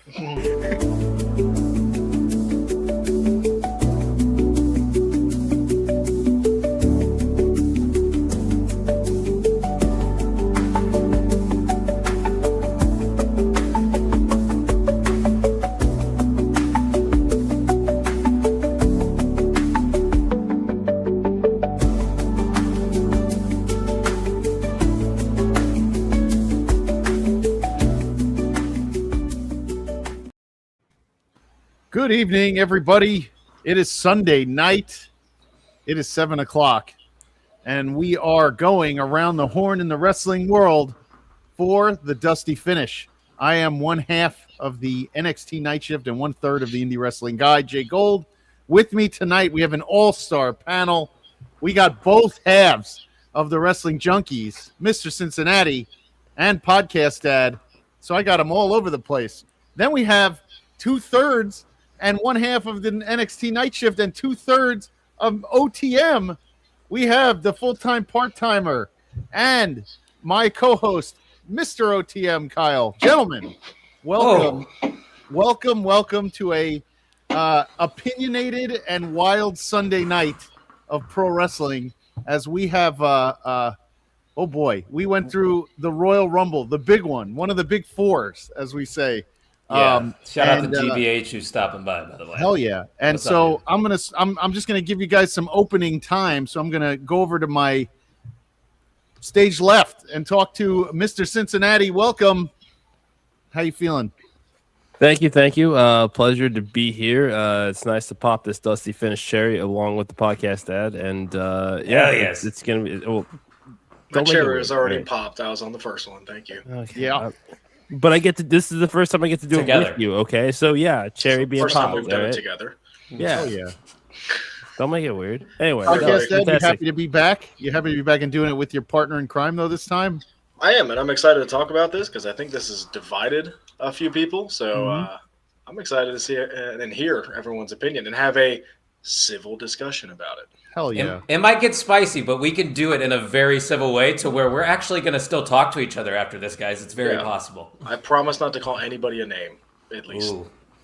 Good evening, everybody. It is Sunday night. It is 7 o'clock, and we are going around the horn in the wrestling world for the Dusty Finish. I am one half of the NXT Night Shift and 1/3 of the Indie Wrestling Guide, Jay Gold. With me tonight, we have an all-star panel. We got both halves of the Wrestling Junkies, Mr. Cincinnati and Podcast Dad. So I got them all over the place. Then we have 2/3 and one half of the NXT Night Shift and 2/3 of OTM. We have the full-time part-timer and my co-host, Mr. OTM, Kyle. Gentlemen, welcome. Welcome to a opinionated and wild Sunday night of pro wrestling as we have, oh boy, we went through the Royal Rumble, the big one of the big fours, as we say. Yeah. Shout out to GBH who's stopping by the way. Hell yeah. And so I'm just gonna give you guys some opening time. So I'm gonna go over to my stage left and talk to Mr. Cincinnati. Welcome. How you feeling? Thank you. Pleasure to be here. It's nice to pop this Dusty Finish cherry along with the podcast ad. And it's gonna be my cherry is already popped. I was on the first one. Thank you. Okay. Yeah. But this is the first time I get to do it with you, okay? So yeah, cherry being first popped. Time we've done it together. Yeah. Oh yeah. Don't make it weird. Anyway, Podcast Dad, you happy to be back? You happy to be back and doing it with your partner in crime though this time? I am, and I'm excited to talk about this because I think this has divided a few people. So I'm excited to see it and hear everyone's opinion and have a civil discussion about it. Hell yeah. It might get spicy, but we can do it in a very civil way to where we're actually going to still talk to each other after this, guys. It's very possible. I promise not to call anybody a name at least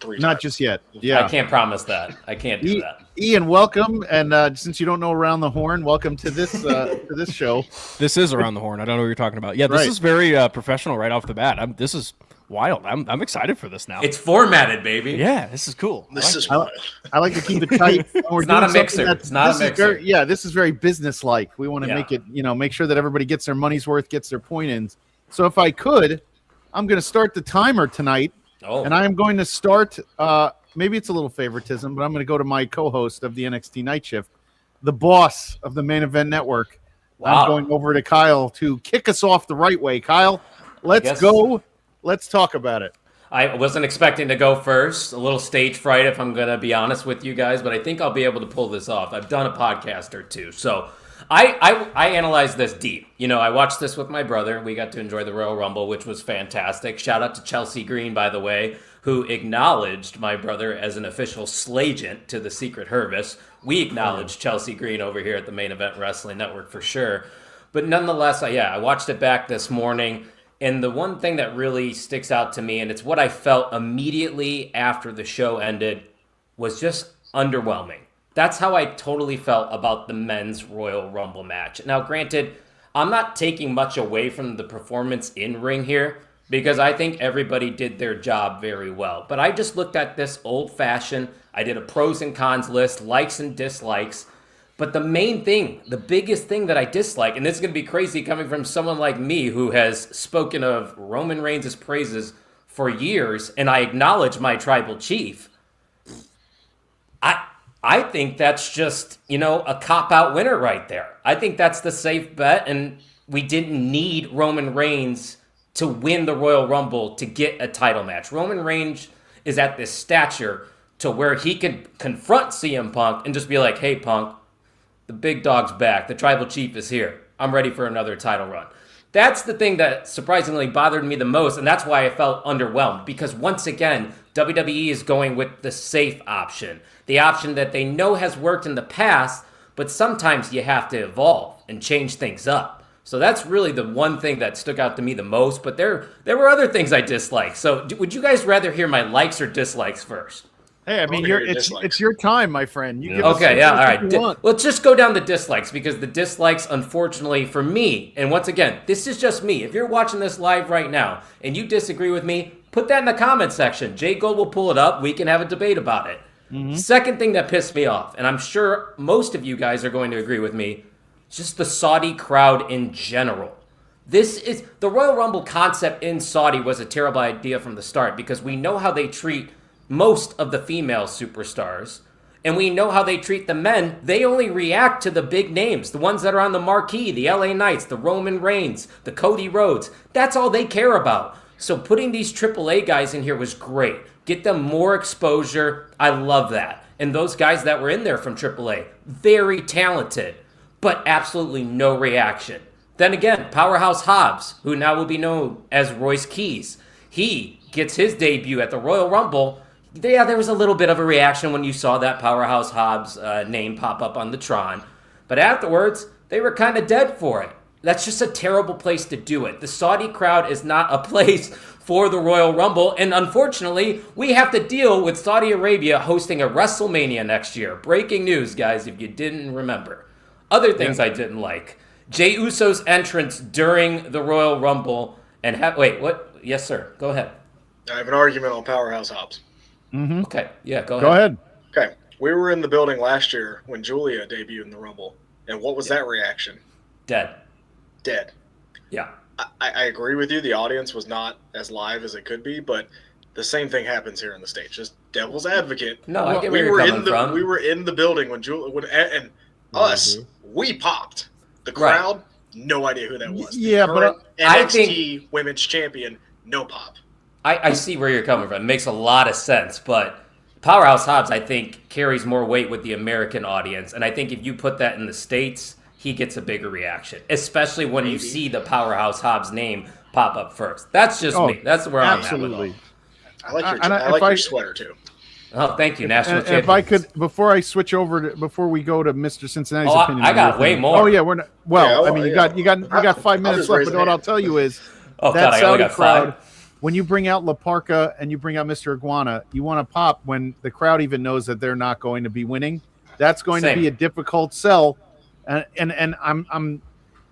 3 times. Not just yet. Yeah. I can't promise that. I can't do that. Ian, welcome. And since you don't know Around the Horn, welcome to this to this show. This is Around the Horn. I don't know what you're talking about. Yeah, this is very professional right off the bat. This is wild. I'm excited for this now. It's formatted, baby. Yeah, this is cool. This is wild. I like to keep it tight. It's not a mixer. It's not a mixer. This is very business-like. We want to make it, make sure that everybody gets their money's worth, gets their point-ins. So if I could, I'm going to start the timer tonight. Oh. And I am going to start, maybe it's a little favoritism, but I'm going to go to my co-host of the NXT Night Shift, the boss of the Main Event Network. Wow. I'm going over to Kyle to kick us off the right way. Kyle, let's go. Let's talk about it. I wasn't expecting to go first. A little stage fright, if I'm going to be honest with you guys, but I think I'll be able to pull this off. I've done a podcast or two, so I analyzed this deep. I watched this with my brother. We got to enjoy the Royal Rumble, which was fantastic. Shout out to Chelsea Green, by the way, who acknowledged my brother as an official slagent to the Secret Hervis. We acknowledge Chelsea Green over here at the Main Event Wrestling Network for sure. But nonetheless, I watched it back this morning. And the one thing that really sticks out to me, and it's what I felt immediately after the show ended, was just underwhelming. That's how I totally felt about the men's Royal Rumble match. Now, granted, I'm not taking much away from the performance in ring here because I think everybody did their job very well. But I just looked at this old-fashioned, I did a pros and cons list, likes and dislikes. But the main thing, the biggest thing that I dislike, and this is going to be crazy coming from someone like me who has spoken of Roman Reigns' praises for years, and I acknowledge my tribal chief, I think that's just, a cop-out winner right there. I think that's the safe bet, and we didn't need Roman Reigns to win the Royal Rumble to get a title match. Roman Reigns is at this stature to where he could confront CM Punk and just be like, hey, Punk, the big dog's back. The tribal chief is here. I'm ready for another title run. That's the thing that surprisingly bothered me the most, and that's why I felt underwhelmed. Because once again, WWE is going with the safe option. The option that they know has worked in the past, but sometimes you have to evolve and change things up. So that's really the one thing that stuck out to me the most. But there were other things I disliked. So would you guys rather hear my likes or dislikes first? Hey, I mean, wanna hear your dislikes. it's your time, my friend. You give us Okay, yeah, all what right. you want. Let's just go down the dislikes because the dislikes, unfortunately, for me, and once again, this is just me. If you're watching this live right now and you disagree with me, put that in the comment section. Jay Gold will pull it up. We can have a debate about it. Second thing that pissed me off, and I'm sure most of you guys are going to agree with me, just the Saudi crowd in general. This is the Royal Rumble concept in Saudi was a terrible idea from the start because we know how they treat most of the female superstars, and we know how they treat the men. They only react to the big names, the ones that are on the marquee, the LA Knights, the Roman Reigns, the Cody Rhodes. That's all they care about. So putting these AAA guys in here was great. Get them more exposure. I love that. And those guys that were in there from AAA, very talented, but absolutely no reaction. Then again, Powerhouse Hobbs, who now will be known as Royce Keys, he gets his debut at the Royal Rumble. Yeah, there was a little bit of a reaction when you saw that Powerhouse Hobbs name pop up on the Tron. But afterwards, they were kind of dead for it. That's just a terrible place to do it. The Saudi crowd is not a place for the Royal Rumble. And unfortunately, we have to deal with Saudi Arabia hosting a WrestleMania next year. Breaking news, guys, if you didn't remember. Other things I didn't like. Jey Uso's entrance during the Royal Rumble. And wait, what? Yes, sir. Go ahead. I have an argument on Powerhouse Hobbs. Okay, yeah, go ahead. Go ahead. Okay, we were in the building last year when Julia debuted in the Rumble, and what was that reaction? Dead. Dead. Yeah. I agree with you. The audience was not as live as it could be, but the same thing happens here in the States. Just devil's advocate. No, I get where you're coming from. We were in the building when Julia and us, we popped. The crowd, no idea who that was. Yeah, but I NXT Women's Champion, no pop. I see where you're coming from. It makes a lot of sense, but Powerhouse Hobbs, I think, carries more weight with the American audience. And I think if you put that in the States, he gets a bigger reaction, especially when you see the Powerhouse Hobbs name pop up first. That's just me. That's where I'm at. Absolutely. I like your, And I like your sweater, too. Oh, thank you, National And Champion. if I could, before I switch over to, before we go to Mr. Cincinnati's opinion, I got on way everything. more. Oh yeah, we're not. Well, Yeah, I mean, you yeah. got 5 minutes just left. raise But the what I'll hand. tell you is Oh, that God, I only Saudi got crowd. 5. When you bring out La Parca and you bring out Mr. Iguana, you want to pop when the crowd even knows that they're not going to be winning. That's going Same. to be a difficult sell, and I'm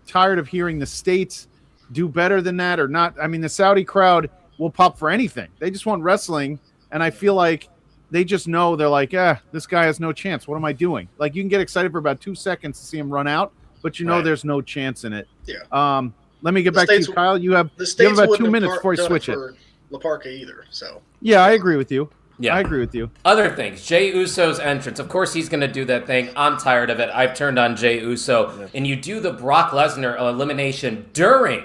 tired of hearing the States do better than that or not. I mean, the Saudi crowd will pop for anything. They just want wrestling, and I feel like they just know they're like, this guy has no chance. What am I doing? Like, you can get excited for about 2 seconds to see him run out, but you know Right. there's no chance in it. Yeah. Let me get The back to States- you, Kyle. You have The States about 2 wouldn't have minutes before I done switch it. for La Parca either, so. Yeah, I agree with you. Yeah. I agree with you. Other things, Jey Uso's entrance. Of course, he's going to do that thing. I'm tired of it. I've turned on Jey Uso. And you do the Brock Lesnar elimination during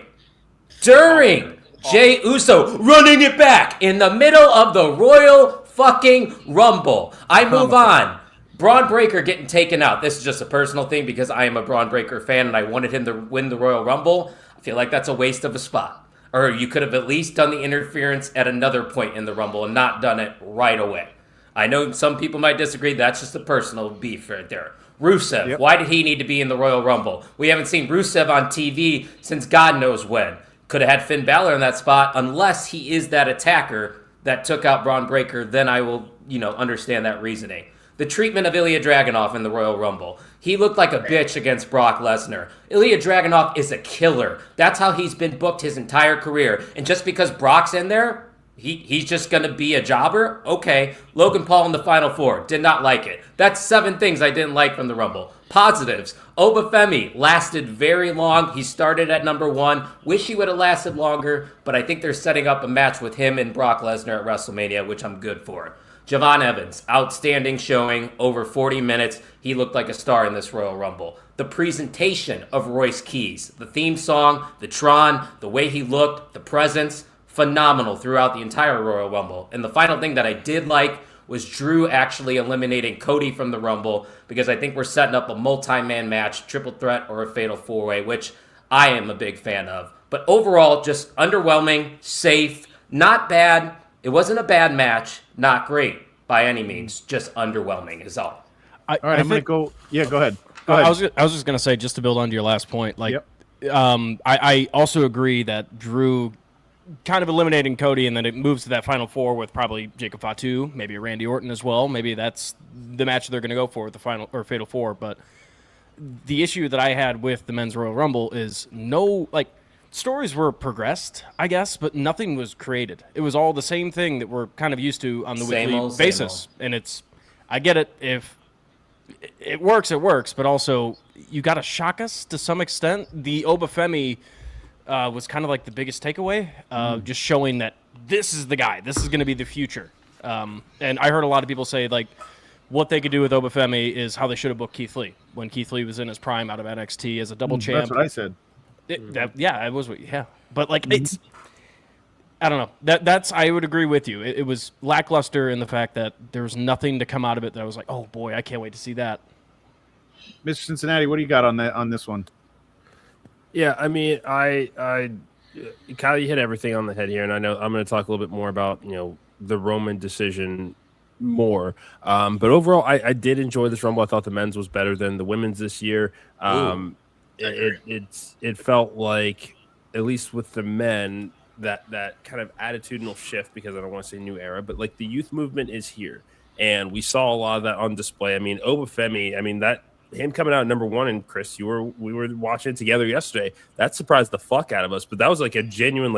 Jey Uso running it back in the middle of the Royal fucking Rumble. I move on. Braun Breaker getting taken out. This is just a personal thing because I am a Braun Breaker fan and I wanted him to win the Royal Rumble. I feel like that's a waste of a spot. Or you could have at least done the interference at another point in the Rumble and not done it right away. I know some people might disagree. That's just a personal beef right there. Rusev, why did he need to be in the Royal Rumble? We haven't seen Rusev on TV since God knows when. Could have had Finn Balor in that spot unless he is that attacker that took out Braun Breaker. Then I will, understand that reasoning. The treatment of Ilya Dragunov in the Royal Rumble. He looked like a bitch against Brock Lesnar. Ilya Dragunov is a killer. That's how he's been booked his entire career. And just because Brock's in there, he's just going to be a jobber? Okay. Logan Paul in the Final Four. Did not like it. That's 7 things I didn't like from the Rumble. Positives. Obafemi lasted very long. He started at number 1. Wish he would have lasted longer, but I think they're setting up a match with him and Brock Lesnar at WrestleMania, which I'm good for. Javon Evans, outstanding showing, over 40 minutes. He looked like a star in this Royal Rumble. The presentation of Royce Keys, the theme song, the Tron, the way he looked, the presence, phenomenal throughout the entire Royal Rumble. And the final thing that I did like was Drew actually eliminating Cody from the Rumble because I think we're setting up a multi-man match, triple threat, or a fatal 4-way, which I am a big fan of. But overall, just underwhelming, safe, not bad. It wasn't a bad match, not great by any means, just underwhelming is all. All right, I'm going to go. Yeah, go ahead. Go ahead. I was just gonna say, just to build on to your last point, like I also agree that Drew kind of eliminating Cody, and then it moves to that final four with probably Jacob Fatu, maybe Randy Orton as well. Maybe that's the match they're going to go for with the final or fatal four. But the issue that I had with the men's Royal Rumble is stories were progressed, I guess, but nothing was created. It was all the same thing that we're kind of used to on the Same weekly old, basis. And I get it. If it works, it works. But also, you got to shock us to some extent. The Obafemi was kind of like the biggest takeaway, just showing that this is the guy. This is going to be the future. And I heard a lot of people say, like, what they could do with Obafemi is how they should have booked Keith Lee when Keith Lee was in his prime out of NXT as a double champ. That's what I said. It was. But like it's, I don't know. That's I would agree with you. It was lackluster in the fact that there was nothing to come out of it that I was like, oh boy, I can't wait to see that. Mr. Cincinnati, what do you got on this one? Yeah, I mean, Kyle, you hit everything on the head here, and I know I'm going to talk a little bit more about the Roman decision more. But overall, I did enjoy this Rumble. I thought the men's was better than the women's this year. It felt like, at least with the men, that kind of attitudinal shift, because I don't want to say new era, but like the youth movement is here, and we saw a lot of that on display. I mean, Obafemi, him coming out at number one, and Chris, we were watching it together yesterday. That surprised the fuck out of us, but that was like a genuine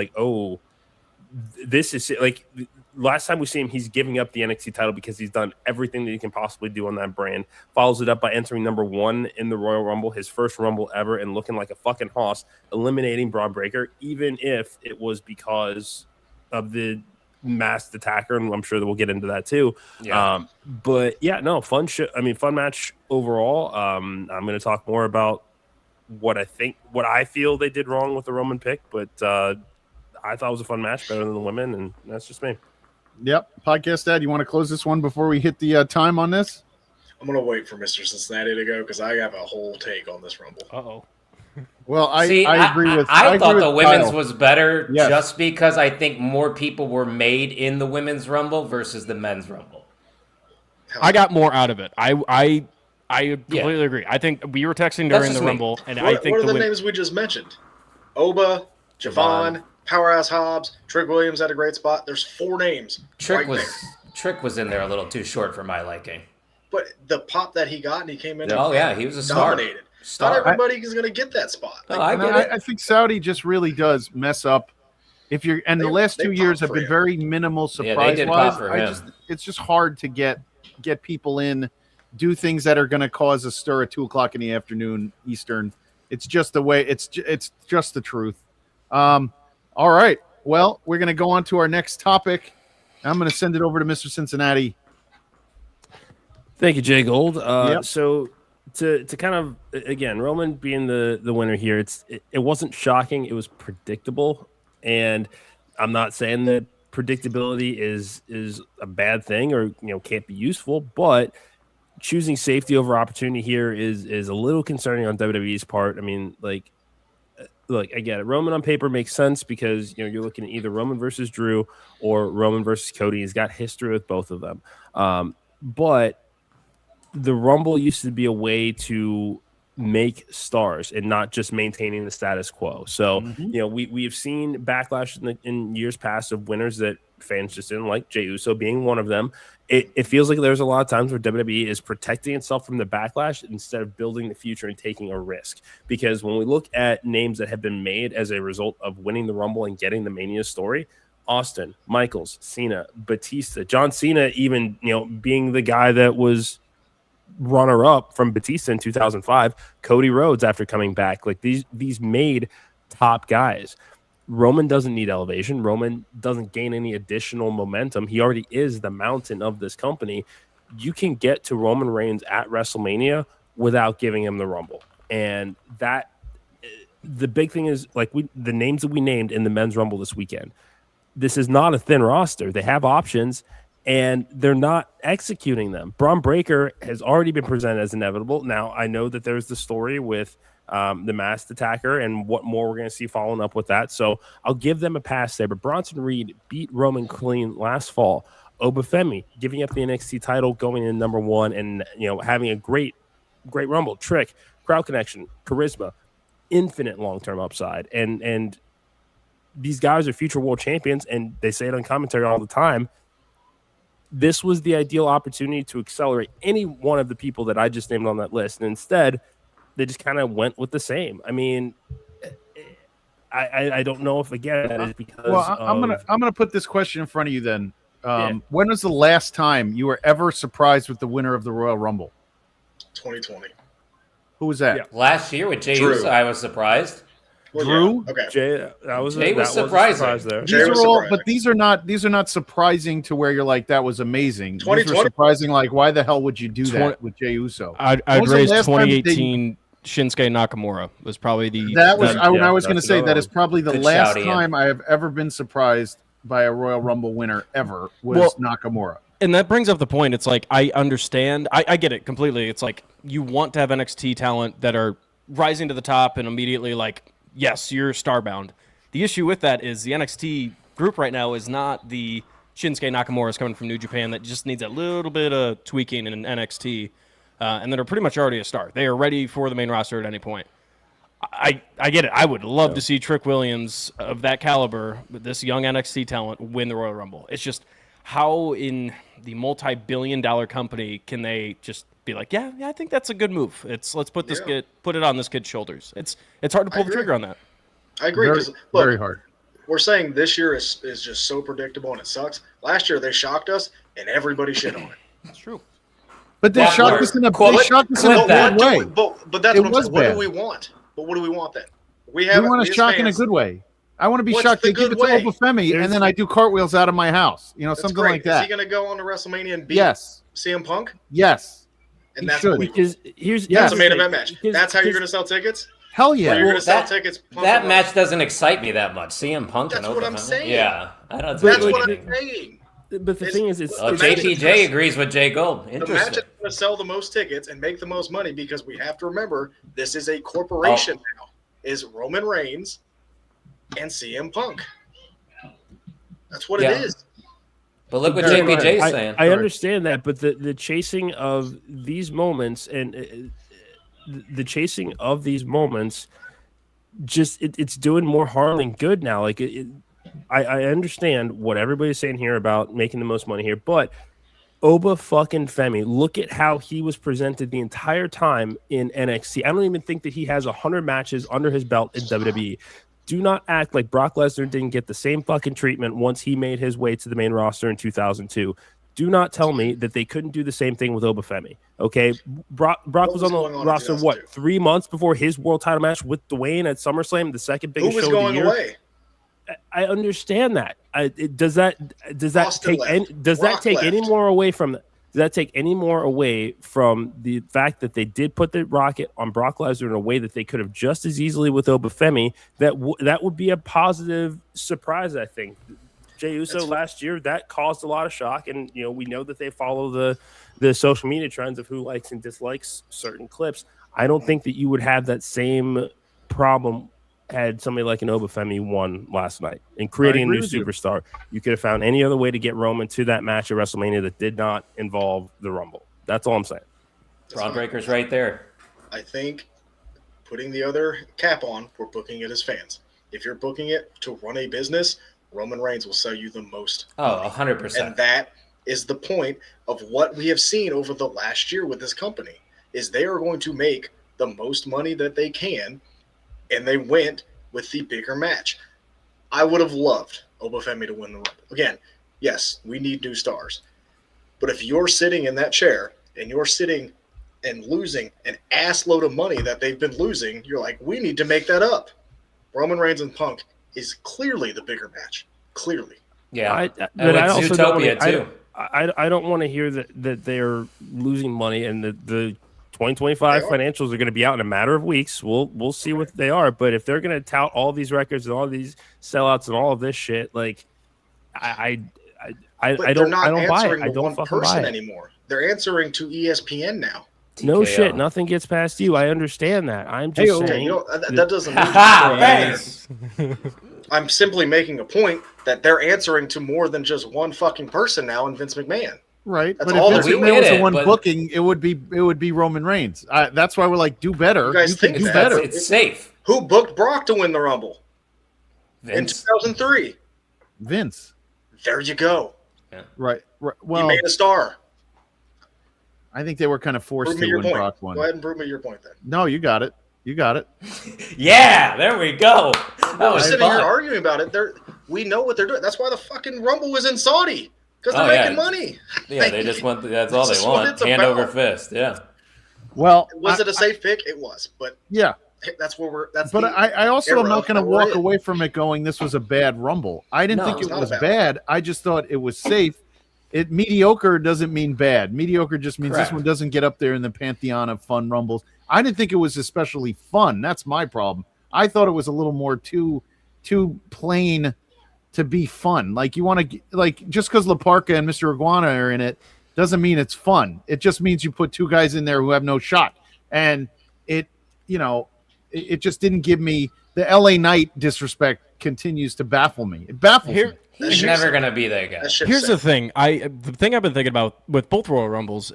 this is like last time we see him, he's giving up the NXT title because he's done everything that he can possibly do on that brand. Follows it up by entering number one in the Royal Rumble, his first Rumble ever, and looking like a fucking hoss, eliminating Braun Breaker, even if it was because of the masked attacker, and I'm sure that we'll get into that too. Yeah. Fun match overall. I'm going to talk more about what I feel they did wrong with the Roman pick, but I thought it was a fun match, better than the women, and that's just me. Yep. Podcast Dad, you want to close this one before we hit the time on this? I'm going to wait for Mr. Cincinnati to go because I have a whole take on this Rumble. Uh-oh. Well, I agree with I thought agree the with women's Kyle. was better Yes. just because I think more people were made in the women's Rumble versus the men's Rumble. I got more out of it. I completely agree. I think we were texting That's during just the me. Rumble, and What, I think what are the the names we just mentioned? Oba, Javon, Powerhouse Hobbs, Trick Williams at a great spot. There's 4 names. Trick right Trick was in there a little too short for my liking. But the pop that he got and he came in Oh, yeah, he was a star. dominated. Star. Not everybody is going to get that spot. No, I And get it. I think Saudi just really does mess up. The last They 2 years pop have for been him. very minimal Yeah, they surprise did wise. pop for him. It's just hard to get people in, do things that are going to cause a stir at 2:00 in the afternoon Eastern. It's just the way. It's just the truth. All right. Well, we're going to go on to our next topic. I'm going to send it over to Mr. Cincinnati. Thank you, Jay Gold. Yep. So to kind of, again, Roman being the winner here, it wasn't shocking. It was predictable, and I'm not saying that predictability is a bad thing or can't be useful, but choosing safety over opportunity here is a little concerning on WWE's part. I mean, look, I get it. Roman on paper makes sense because you're looking at either Roman versus Drew or Roman versus Cody. He's got history with both of them, but the Rumble used to be a way to make stars and not just maintaining the status quo. So, we have seen backlash in years past of winners that fans just didn't like, Jey Uso being one of them. It feels like there's a lot of times where WWE is protecting itself from the backlash instead of building the future and taking a risk. Because when we look at names that have been made as a result of winning the Rumble and getting the Mania story, Austin, Michaels, Cena, Batista, John Cena, even being the guy that was runner-up from Batista in 2005, Cody Rhodes after coming back, like these made top guys. Roman doesn't need elevation. Roman doesn't gain any additional momentum. He already is the mountain of this company. You can get to Roman Reigns at WrestleMania without giving him the Rumble. And that the big thing is, like, the names that we named in the men's Rumble this weekend, this is not a thin roster. They have options, and they're not executing them. Braun Breaker has already been presented as inevitable. Now, I know that there's the story with the masked attacker and what more we're going to see following up with that. So I'll give them a pass there. But Bronson Reed beat Roman clean last fall. Obafemi giving up the NXT title, going in number one, and having a great Rumble. Trick, crowd connection, charisma. infinite long-term upside. And these guys are future world champions, and they say it on commentary all the time. This was the ideal opportunity to accelerate any one of the people that I just named on that list. And instead, they just kind of went with the same. I mean, I don't know if, again, that is because I'm gonna put this question in front of you then. When was the last time you were ever surprised with the winner of the Royal Rumble? 2020. Who was that? Yeah. Last year with Jey Drew. Uso, I was surprised. Well, Drew? Yeah. Okay. Jay, that was Jay was a surprising. surprise there. Jay These was are all, surprising. but these are not surprising to where you're like that was amazing. These were 2020? surprising, like why the hell would you do that with Jey Uso? I'd When was the raise last time that they- 2018 Shinsuke Nakamura was probably the That was that- I yeah, was going to that's say another that is one. probably the Good last shout, Ian. time I have ever been surprised by a Royal Rumble winner ever was Well, Nakamura. And that brings up the point. It's like, I understand. I get it completely. It's like you want to have NXT talent that are rising to the top and immediately like, yes, you're starbound. The issue with that is the NXT group right now is not the Shinsuke Nakamura's coming from New Japan that just needs a little bit of tweaking in NXT and that are pretty much already a star. They are ready for the main roster at any point. I get it. I would love to see Trick Williams of that caliber, with this young NXT talent, win the Royal Rumble. It's just how in the multi-billion-dollar company can they just be like, yeah, I think that's a good move. Let's put this put it on this kid's shoulders. It's hard to pull the trigger on that. I agree. Very, 'Cause, look, very hard. we're saying this year is just so predictable and it sucks. Last year they shocked us and everybody shit on it. That's true. But they Well, shocked us in a clip- they shocked us in a clip bad that. way. But that's It what I'm was saying. What bad. do we want? But what do we want then? We want to as shock in a fans- good way. I want to be What's shocked. the They give it good to way? Obafemi, and then I do cartwheels out of my house. You know, That's something great. like that. Is he going to go on to WrestleMania and beat Yes, CM Punk? yes. And He that's should. believable. Because here's Yeah. That's a main the event thing. match. Because- That's how you're going to because- sell tickets? Hell Or you're yeah. going to sell That- tickets? Punk That and match doesn't excite me that much. CM Punk and That's what I'm Oklahoma. saying. Yeah, I don't But That's see what anything. I'm saying. But the It's- thing is, it's Oh, The match is JPJ just- agrees with Jay Gold. The match Interesting. is going to sell the most tickets and make the most money because we have to remember this is a corporation now. Is Roman Reigns and CM Punk. That's what Yeah. it is. But look what Very JPJ is I, saying. I understand that, but the chasing of these moments and the chasing of these moments, just it's doing more harm than good now. Like I understand what everybody's saying here about making the most money here, but Oba fucking Femi, look at how he was presented the entire time in NXT. I don't even think that he has 100 matches under his belt in WWE. Do not act like Brock Lesnar didn't get the same fucking treatment once he made his way to the main roster in 2002. Do not tell me that they couldn't do the same thing with Oba Femi. Okay, Brock was on going the on in roster 2002? 3 months before his world title match with Dwayne at SummerSlam, the second Who biggest was show of the going year. away? I understand that. Does that Austin take left. any, does Brock that take any left. more away from does that take any more away from the fact that they did put the rocket on Brock Lesnar in a way that they could have just as easily with Obafemi? That would be a positive surprise, I think. Jey Uso last year, that caused a lot of shock, and we know that they follow the social media trends of who likes and dislikes certain clips. I don't think that you would have that same problem had somebody like an Obafemi won last night and creating a agree new with you. superstar. You could have found any other way to get Roman to that match at WrestleMania that did not involve the Rumble. That's all I'm saying. Braun Breaker's right there. I think putting the other cap on, we're booking it as fans. If you're booking it to run a business, Roman Reigns will sell you the most. Oh, 100%. And that is the point of what we have seen over the last year with this company, is they are going to make the most money that they can, and they went with the bigger match. I would have loved Obafemi to win the Rumble. Again, yes, we need new stars. But if you're sitting in that chair and you're sitting and losing an ass load of money that they've been losing, you're like, we need to make that up. Roman Reigns and Punk is clearly the bigger match. Clearly. Yeah. But and I with also don't Zootopia, wanna- too. I don't want to hear that they're losing money and the 2025 They are. financials are going to be out in a matter of weeks. We'll see what they are. But if they're going to tout all these records and all these sellouts and all of this shit, like I But don't they're not I don't buy it. answering I to don't one fucking buy person it. anymore. They're answering to ESPN now. No TKO. shit, nothing gets past you. I understand that. I'm just Hey-o. Okay, saying. that doesn't mean Ha anything. Thanks. I'm simply making a point that they're answering to more than just one fucking person now in Vince McMahon. Right, That's but all if Vince they're McMahon doing. was We the get one it, but- booking, it would be Roman Reigns. That's why we're like, do better. You guys can think do that. better. It's safe. Who booked Brock to win the Rumble in Vince. 2003? Vince. There you go. Right. He Well, made a star. I think they were kind of forced Prove me to your when point. Brock won. Go ahead and prove me your point then. No, you got it. You got it. Yeah, there we go. That We're was sitting here fun. arguing about it. We know what they're doing. That's why the fucking Rumble was in Saudi, because they're Oh, yeah. making money. Yeah, they just want. That's all This they is what want. it's Hand about. over fist. Yeah. Well, Was it a safe pick? It was, but yeah. that's where we're. That's But the I also am era not going to that we're walk in. away from it going, this was a bad Rumble. I didn't No, think it's it not was a bad bad. I just thought it was safe. It mediocre doesn't mean bad. Mediocre just means Correct. this one doesn't get up there in the pantheon of fun Rumbles. I didn't think it was especially fun. That's my problem. I thought it was a little more too plain to be fun. Like you want to like just because La Parka and Mr. Iguana are in it doesn't mean it's fun. It just means you put two guys in there who have no shot. And it just didn't give me the LA Knight disrespect continues to baffle me. It baffles me. That He's ship's never safe. gonna be that guy. That ship's Here's the safe. thing. The thing I've been thinking about with both Royal Rumbles,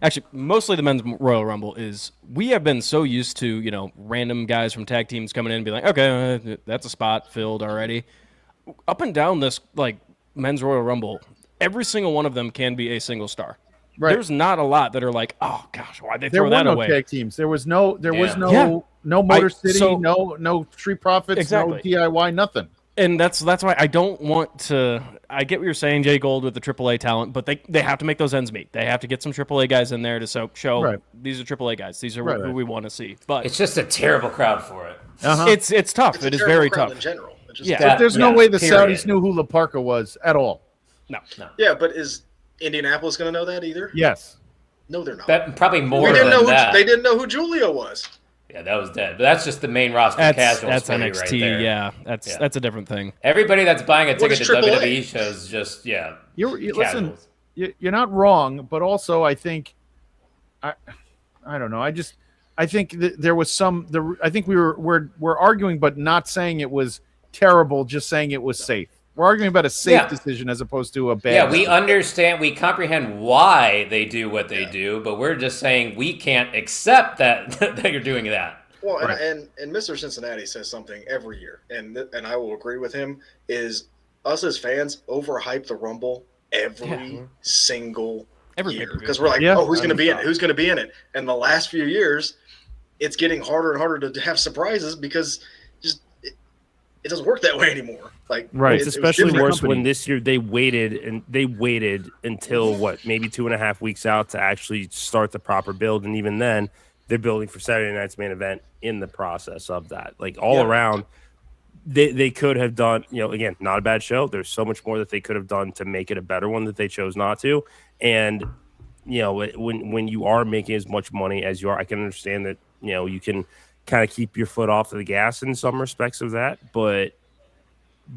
actually mostly the men's Royal Rumble, is we have been so used to random guys from tag teams coming in and be like, okay, that's a spot filled already. Up and down this like men's Royal Rumble, every single one of them can be a single star. Right. There's not a lot that are like, oh gosh, why'd they There throw were that no away? tag teams. There was no Yeah. no Motor City, so- no Street Profits, Exactly. no DIY, nothing. And that's why I don't want to. I get what you're saying, Jay Gold, with the AAA talent, but they have to make those ends meet. They have to get some AAA guys in there to show Right. these are AAA guys. These are Right, who right. we want to see. But It's just a terrible crowd for it. Uh-huh. it's tough. It's a It is terrible very crowd tough. in general. It just- Yeah. But there's no way the period. Saudis knew who La Parka was at all. No. Yeah, but is Indianapolis going to know that either? Yes. No, they're not. Probably more We didn't than know that. they didn't know who Julia was. Yeah, that was dead. But that's just the main roster That's casuals for you NXT. right there. Yeah, Yeah. that's a different thing. Everybody that's buying a What ticket is to AAA? WWE shows just You listen. casuals. You're not wrong, but also I think I don't know. I think that there was I think we're arguing, but not saying it was terrible. Just saying it was safe. We're arguing about a safe Yeah. decision as opposed to a bad. Yeah, we decision. understand, we comprehend why they do what they do, but we're just saying we can't accept that that you're doing that. Well, Right. and Mr. Cincinnati says something every year, and I will agree with him. Is us as fans overhype the Rumble every single Every year pay-per-view. because we're like, Yeah. oh, who's going to be in it? Who's going to be in it? And the last few years, it's getting harder and harder to have surprises because just it doesn't work that way anymore. Like Right. It's it was especially different. worse company. when this year they waited until maybe 2.5 weeks out to actually start the proper build, and even then they're building for Saturday night's main event in the process of that. Like all Yeah. around, they could have done, again, not a bad show. There's so much more that they could have done to make it a better one that they chose not to. And when you are making as much money as you are, I can understand that you can kind of keep your foot off of the gas in some respects of that, but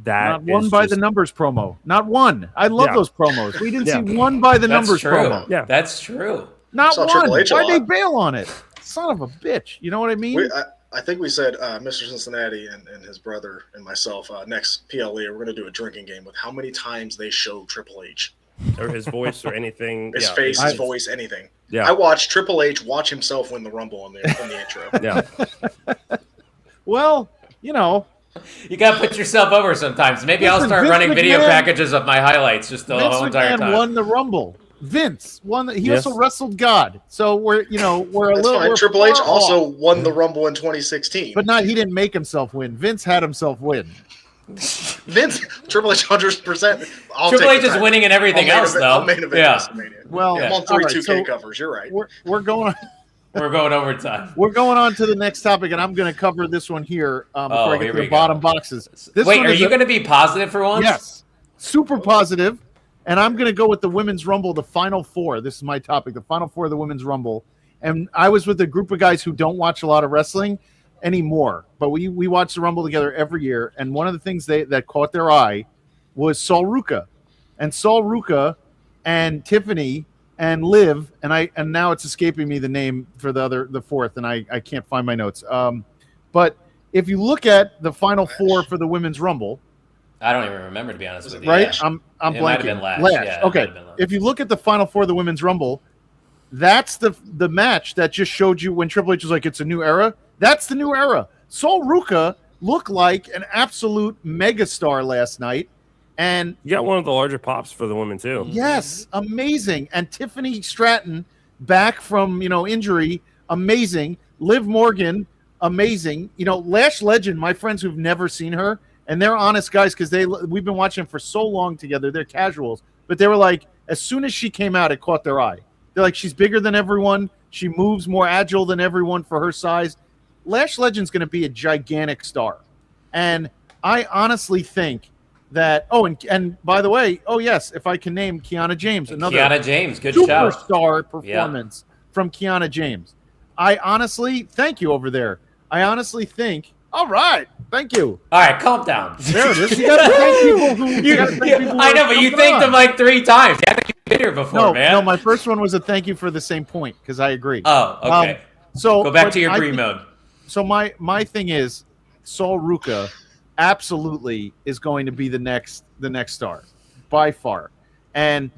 that Not one is by just- the numbers promo. Not one. I love Yeah. those promos. We didn't Yeah. see one by the That's numbers true. promo. Yeah. That's true. Not Saw one. Triple H a Why'd they lot. bail on it? Son of a bitch. You know what I mean? I think we said Mr. Cincinnati and his brother and myself next PLE we're going to do a drinking game with how many times they show Triple H, or his voice or anything. his yeah, face, I- his voice, anything. Yeah. I watched Triple H watch himself win the Rumble in the intro. Yeah. Well, You got to put yourself over sometimes. Maybe I'll Listen, start Vince running video McMahon- packages of my highlights just the Vince whole entire McMahon time. won the Rumble. Vince won. He Yes. also wrestled God. So we're a That's little. fine. we're Triple H far also off. won the Rumble in 2016. But not. He didn't make himself win. Vince had himself win. Vince, Triple H 100%. Triple H is winning in everything else, I'll though. main event Yeah, WrestleMania. Well, I'm on all 3 right, 2K so covers. You're right. we're going. we're going overtime. We're going on to the next topic, and I'm going to cover this one here before I get here to we the go. bottom boxes. This Wait, one are is you a- going to be positive for once? Yes, super positive. And I'm going to go with the Women's Rumble, the Final Four. This is my topic, the Final Four of the Women's Rumble. And I was with a group of guys who don't watch a lot of wrestling anymore, but we watch the Rumble together every year. And one of the things that caught their eye was Sol Ruka. And Sol Ruka and Tiffany and Liv, and now it's escaping me the name for the fourth, and I can't find my notes. But if you look at the Final Four for the Women's Rumble, I don't even remember, to be honest with you. right? Lash. I'm It might have blanking. been Lash. Lash. Yeah, it Okay. might have been Lash. If you look at the Final Four of the Women's Rumble, that's the match that just showed you when Triple H was like, it's a new era. That's the new era. Sol Ruca looked like an absolute megastar last night. And You got one of the larger pops for the women too. yes, amazing. And Tiffany Stratton back from, injury, amazing. Liv Morgan, amazing. Lash Legend, my friends who've never seen her, and they're honest guys because we've been watching for so long together. They're casuals, but they were like, as soon as she came out, it caught their eye. They're like, she's bigger than everyone. She moves more agile than everyone for her size. Lash Legend's going to be a gigantic star. And I honestly think that, and by the way, yes, if I can name Kiana James, another Kiana James, good shout. superstar performance from Kiana James. I honestly, thank you over there. I honestly think, all right, thank you. All right, calm down. There it is. You got to thank people who I know, but you thanked them like 3 times. You haven't been here before, man. No, my first one was a thank you for the same point because I agree. Oh, okay. So Go back to your green mode. So my thing is, Sol Ruca absolutely is going to be the next star by far. And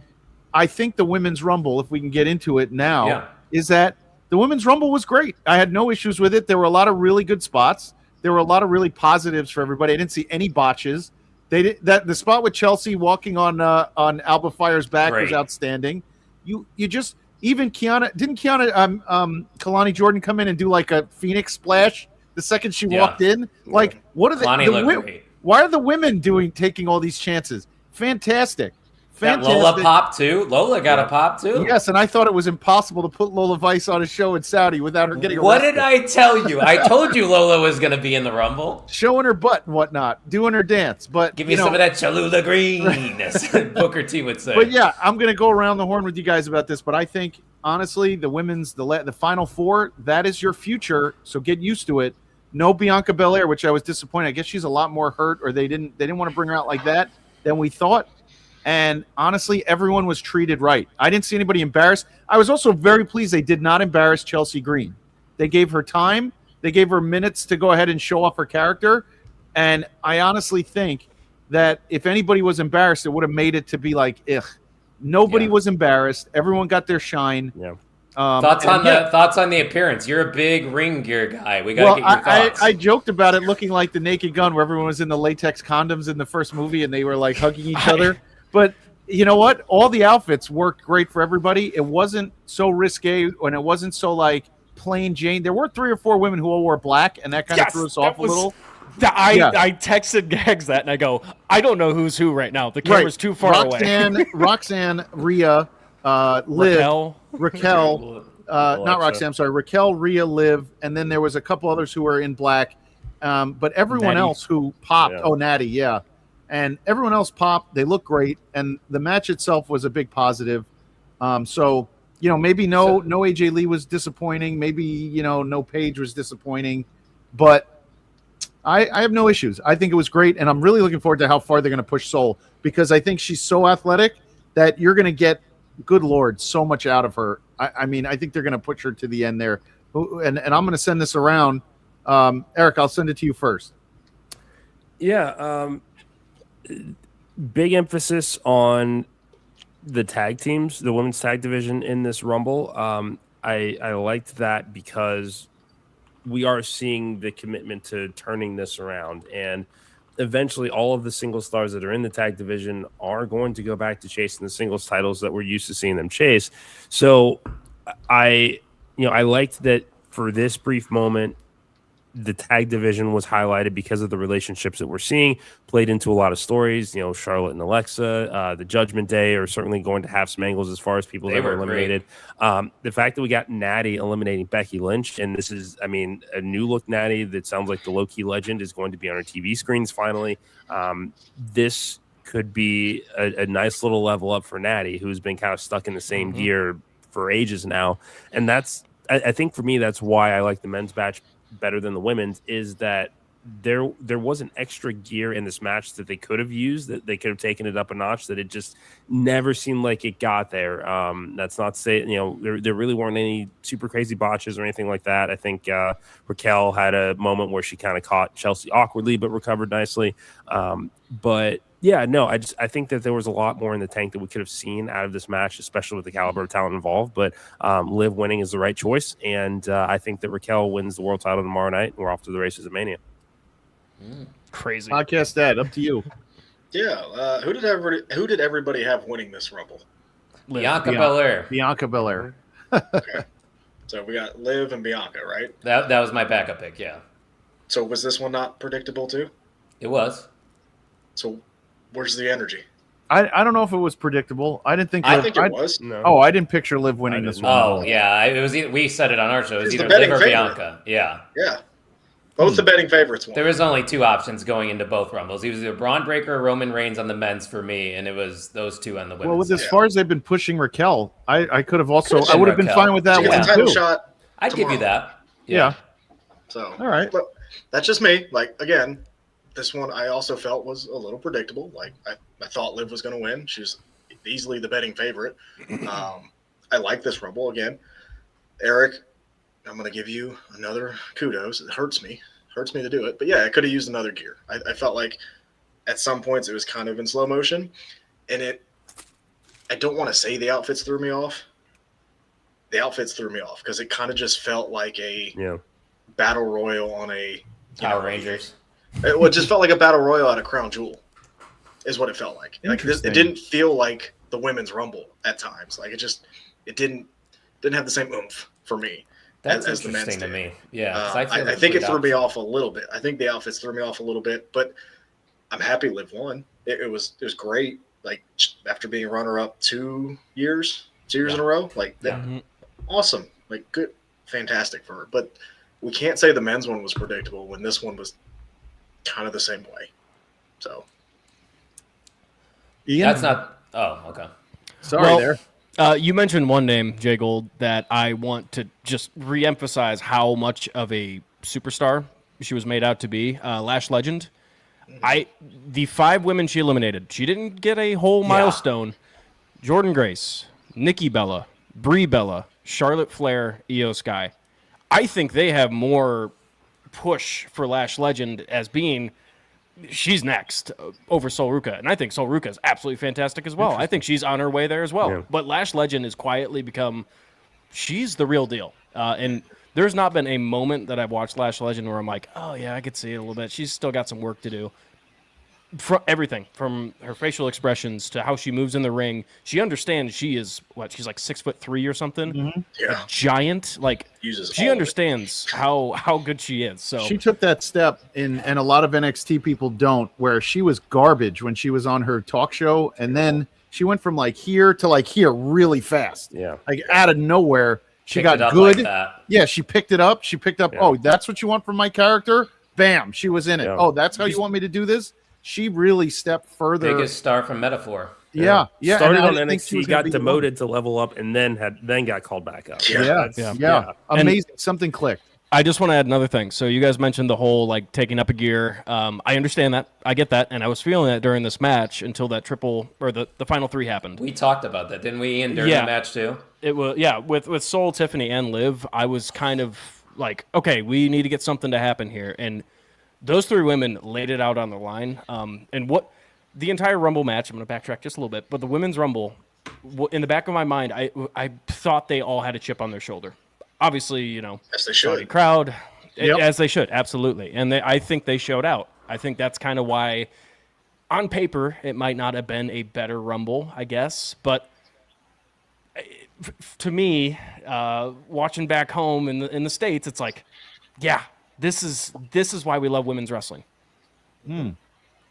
I think the Women's Rumble, if we can get into it now, is that the Women's Rumble was great. I had no issues with it. There were a lot of really good spots. There were a lot of really positives for everybody. I didn't see any botches. The spot with Chelsea walking on Alba Fire's back was outstanding. You just even Kalani Jordan come in and do like a Phoenix splash the second she walked in? Like, what are why are the women taking all these chances? Fantastic. That Lola pop too. Lola got a pop too. Yes, and I thought it was impossible to put Lola Vice on a show in Saudi without her getting arrested. What did I tell you? I told you Lola was going to be in the Rumble. Showing her butt and whatnot, doing her dance. But give me some of that Cholula green, as Booker T would say. But yeah, I'm going to go around the horn with you guys about this. But I think, honestly, the women's, the Final Four, that is your future. So get used to it. No Bianca Belair, which I was disappointed. I guess she's a lot more hurt, or they didn't want to bring her out like that than we thought. And honestly, everyone was treated right. I didn't see anybody embarrassed. I was also very pleased they did not embarrass Chelsea Green. They gave her time. They gave her minutes to go ahead and show off her character. And I honestly think that if anybody was embarrassed, it would have made it to be like, ugh. Nobody was embarrassed. Everyone got their shine. Yeah. Thoughts on the appearance? You're a big ring gear guy. We got to get your thoughts. I joked about it looking like the Naked Gun, where everyone was in the latex condoms in the first movie and they were like hugging each other. But you know what? All the outfits worked great for everybody. It wasn't so risque, and it wasn't so like plain Jane. There were 3 or 4 women who all wore black, and that kind of threw us off a little. I texted Gags that, and I go, I don't know who's who right now. The camera's too far away. Roxanne, Rhea, Liv, Raquel, not Roxanne, I'm sorry, Raquel, Rhea, Liv, and then there was a couple others who were in black. But everyone else who popped, Natty, and everyone else popped. They look great, and the match itself was a big positive. So maybe no AJ Lee was disappointing. Maybe no Paige was disappointing, but I have no issues. I think it was great, and I'm really looking forward to how far they're going to push Sol, because I think she's so athletic that you're going to get, good Lord, so much out of her. I mean, I think they're going to push her to the end there, and I'm going to send this around. Eric, I'll send it to you first. Yeah. Big emphasis on the tag teams, the women's tag division in this Rumble. I liked that because we are seeing the commitment to turning this around, and eventually all of the single stars that are in the tag division are going to go back to chasing the singles titles that we're used to seeing them chase. So I liked that for this brief moment, the tag division was highlighted because of the relationships that we're seeing, played into a lot of stories. Charlotte and Alexa, the Judgment Day are certainly going to have some angles as far as people that were eliminated. The fact that we got Natty eliminating Becky Lynch, and this is, a new look Natty that sounds like the low-key legend is going to be on our TV screens finally. This could be a nice little level up for Natty, who's been kind of stuck in the same gear for ages now. And that's, I think for me, that's why I like the men's match better than the women's, is that there was an extra gear in this match that they could have used, that they could have taken it up a notch, that it just never seemed like it got there. That's not to say, there really weren't any super crazy botches or anything like that. I think Raquel had a moment where she kind of caught Chelsea awkwardly, but recovered nicely. But Yeah, no, I think that there was a lot more in the tank that we could have seen out of this match, especially with the caliber of talent involved. But Liv winning is the right choice, and I think that Raquel wins the world title tomorrow night. And we're off to the races at Mania. Crazy. Podcast that up to you. Yeah. Who did everybody have winning this Rumble? Bianca Belair. Bianca Belair. Okay. So we got Liv and Bianca, right? That was my backup pick. Yeah, So was this one not predictable too? it was. So where's the energy? I don't know if it was predictable. I didn't think. I Liv- think it was. No. Oh, I didn't picture Liv winning I this didn't. one. Oh yeah, it was. We said it on our show. It was It's the either Liv betting or favorite. Bianca. Yeah, Yeah. Both the betting favorites won. there was only two options going into both Rumbles. It was either Braun Breaker or Roman Reigns on the men's for me, and it was those two on the women's. Well, with as Yeah. far as they've been pushing Raquel, I could have also. Could've I been would have been Raquel. fine with She that gets one a title too. shot. I'd give you tomorrow. that. Yeah. So All right. But that's just me. Like again, this one I also felt was a little predictable. Like I thought Liv was going to win. She was easily the betting favorite. I like this Rumble again. Eric, I'm going to give you another kudos. It hurts me to do it, but yeah, I could have used another gear. I felt like at some points it was kind of in slow motion, and I don't want to say the outfits threw me off. The outfits threw me off because it kind of just felt like a Yeah. battle royal on a Power Rangers. it just felt like a battle royal at a Crown Jewel, is what it felt like. Like this, it Interesting. didn't feel like the women's Rumble at times. Like it didn't have the same oomph for me. That's as the men's interesting to did. me. Yeah, 'cause I feel think it threw me off. off a little bit. I think the outfits threw me off a little bit, but I'm happy Liv won. It was great. Like after being runner up 2 years in a row, like Yeah. Mhm. awesome, like good, fantastic for her. But we can't say the men's one was predictable when this one was kind of the same way. So Ian, That's not. Oh, okay. sorry Well, there. You mentioned one name, Jay Gold, that I want to just re-emphasize how much of a superstar she was made out to be. Lash Legend. The 5 women she eliminated, she didn't get a whole milestone. Jordan Grace, Nikki Bella, Brie Bella, Charlotte Flair, Io Sky. I think they have more push for Lash Legend as being she's next over Sol Ruka, and I think Sol Ruka is absolutely fantastic as well. I think she's on her way there as well. Yeah. But Lash Legend has quietly become she's the real deal, and there's not been a moment that I've watched Lash Legend where I'm like, oh yeah, I could see it a little bit. She's still got some work to do. From everything from her facial expressions to how she moves in the ring, she understands she is she's like 6'3" or something, yeah, giant. Like uses she all of it. understands how good she is. So She took that step and a lot of NXT people don't, where she was garbage when she was on her talk show, and then she went from like here to like here really fast. Yeah. Like out of nowhere, she Picked it got up good. like that. Yeah, she picked it up. She picked up, Yeah. oh, that's what you want from my character? Bam, she was in it. Yeah. Oh, that's how you want me to do this? She really stepped further. Biggest star from Metaphor. Yeah. Started and I on didn't think she NXT, was gonna got be the one. demoted to level up, and then got called back up. Yeah. Yeah, Yeah. amazing. Something clicked. I just want to add another thing. So you guys mentioned the whole like taking up a gear. I understand that. I get that, and I was feeling that during this match until that triple or the final 3 happened. We talked about that, didn't we, Ian, during Yeah. the match too? It was with Soul, Tiffany, and Liv. I was kind of like, okay, we need to get something to happen here, and those 3 women laid it out on the line. And what the entire Rumble match, I'm going to backtrack just a little bit, but the women's Rumble, in the back of my mind, I thought they all had a chip on their shoulder. Obviously, you know, Yes, they Saudi should. crowd, Yep. as they should, absolutely. And I think they showed out. I think that's kind of why, on paper, it might not have been a better Rumble, I guess, but to me, watching back home in the States, it's like, yeah, this is why we love women's wrestling.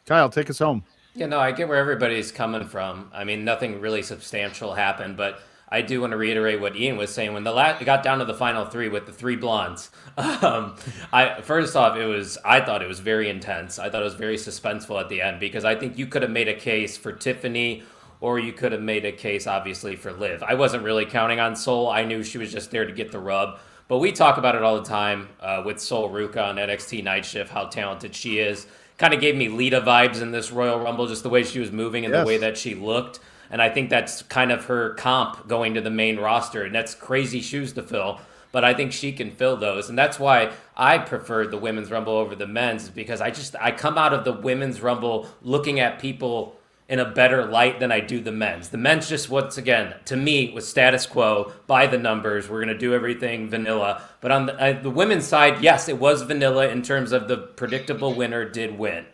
Kyle, take us home. Yeah, no, I get where everybody's coming from. I mean, nothing really substantial happened, but I do want to reiterate what Ian was saying. When it got down to the final 3 with the 3 blondes, first off, I thought it was very intense. I thought it was very suspenseful at the end because I think you could have made a case for Tiffany or you could have made a case, obviously, for Liv. I wasn't really counting on Sol. I knew she was just there to get the rub. But we talk about it all the time with Sol Ruka on NXT Night Shift, how talented she is. Kind of gave me Lita vibes in this Royal Rumble, just the way she was moving and Yes. the way that she looked. And I think that's kind of her comp going to the main roster. And that's crazy shoes to fill. but I think she can fill those. And that's why I preferred the women's rumble over the men's, because I come out of the women's rumble looking at people in a better light than I do the men's. The men's just, once again, to me, was status quo, by the numbers. We're going to do everything vanilla. But on the women's side, yes, it was vanilla in terms of the predictable winner did win.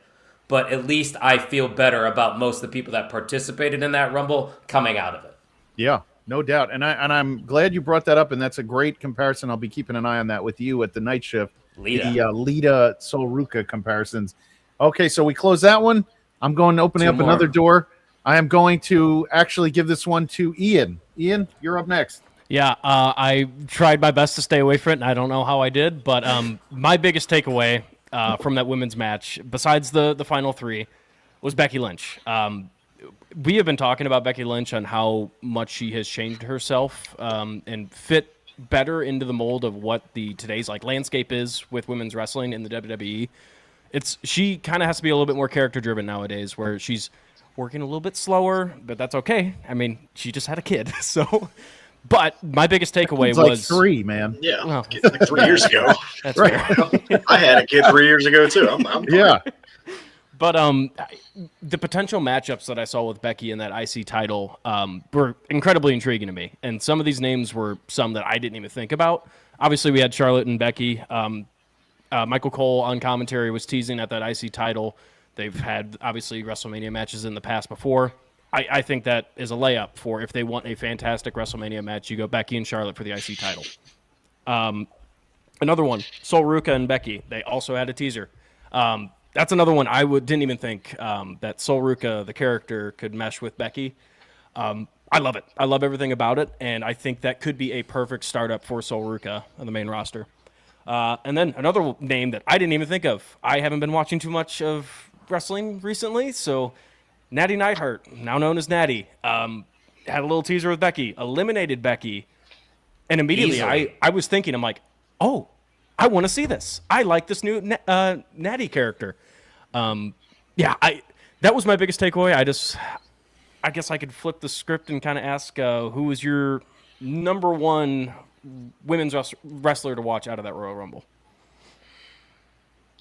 But at least I feel better about most of the people that participated in that rumble coming out of it. Yeah, no doubt. And I'm glad you brought that up, and that's a great comparison. I'll be keeping an eye on that with you at the night shift. Lita. The Lita Sol Ruca comparisons. Okay, so we close that one. I'm going to opening up another door. I am going to actually give this one to Ian. Ian, you're up next. Yeah, I tried my best to stay away from it, and I don't know how I did. But my biggest takeaway from that women's match, besides the final three, was Becky Lynch. We have been talking about Becky Lynch on how much she has changed herself and fit better into the mold of what today's landscape is with women's wrestling in the WWE. She kind of has to be a little bit more character driven nowadays, where she's working a little bit slower, but that's okay. I mean, she just had a kid, so. But my biggest takeaway It's was 3, man. Yeah, Well. like 3 years ago. that's Right. fair. I had a kid 3 years ago too. I'm fine. Yeah. But the potential matchups that I saw with Becky in that IC title were incredibly intriguing to me. And some of these names were some that I didn't even think about. Obviously, we had Charlotte and Becky. Michael Cole on commentary was teasing at that IC title. They've had, obviously, WrestleMania matches in the past before. I think that is a layup for if they want a fantastic WrestleMania match, you go Becky and Charlotte for the IC title. Another one, Sol Ruca and Becky. They also had a teaser. That's another one I didn't even think that Sol Ruca, the character, could mesh with Becky. I love it. I love everything about it, and I think that could be a perfect startup for Sol Ruca on the main roster. And then another name that I didn't even think of. I haven't been watching too much of wrestling recently, so Natty Neidhart, now known as Natty, had a little teaser with Becky, eliminated Becky, and immediately I was thinking, I'm like, oh, I want to see this. I like this new Natty character. That was my biggest takeaway. I guess I could flip the script and kind of ask who was your number one women's wrestler to watch out of that Royal Rumble?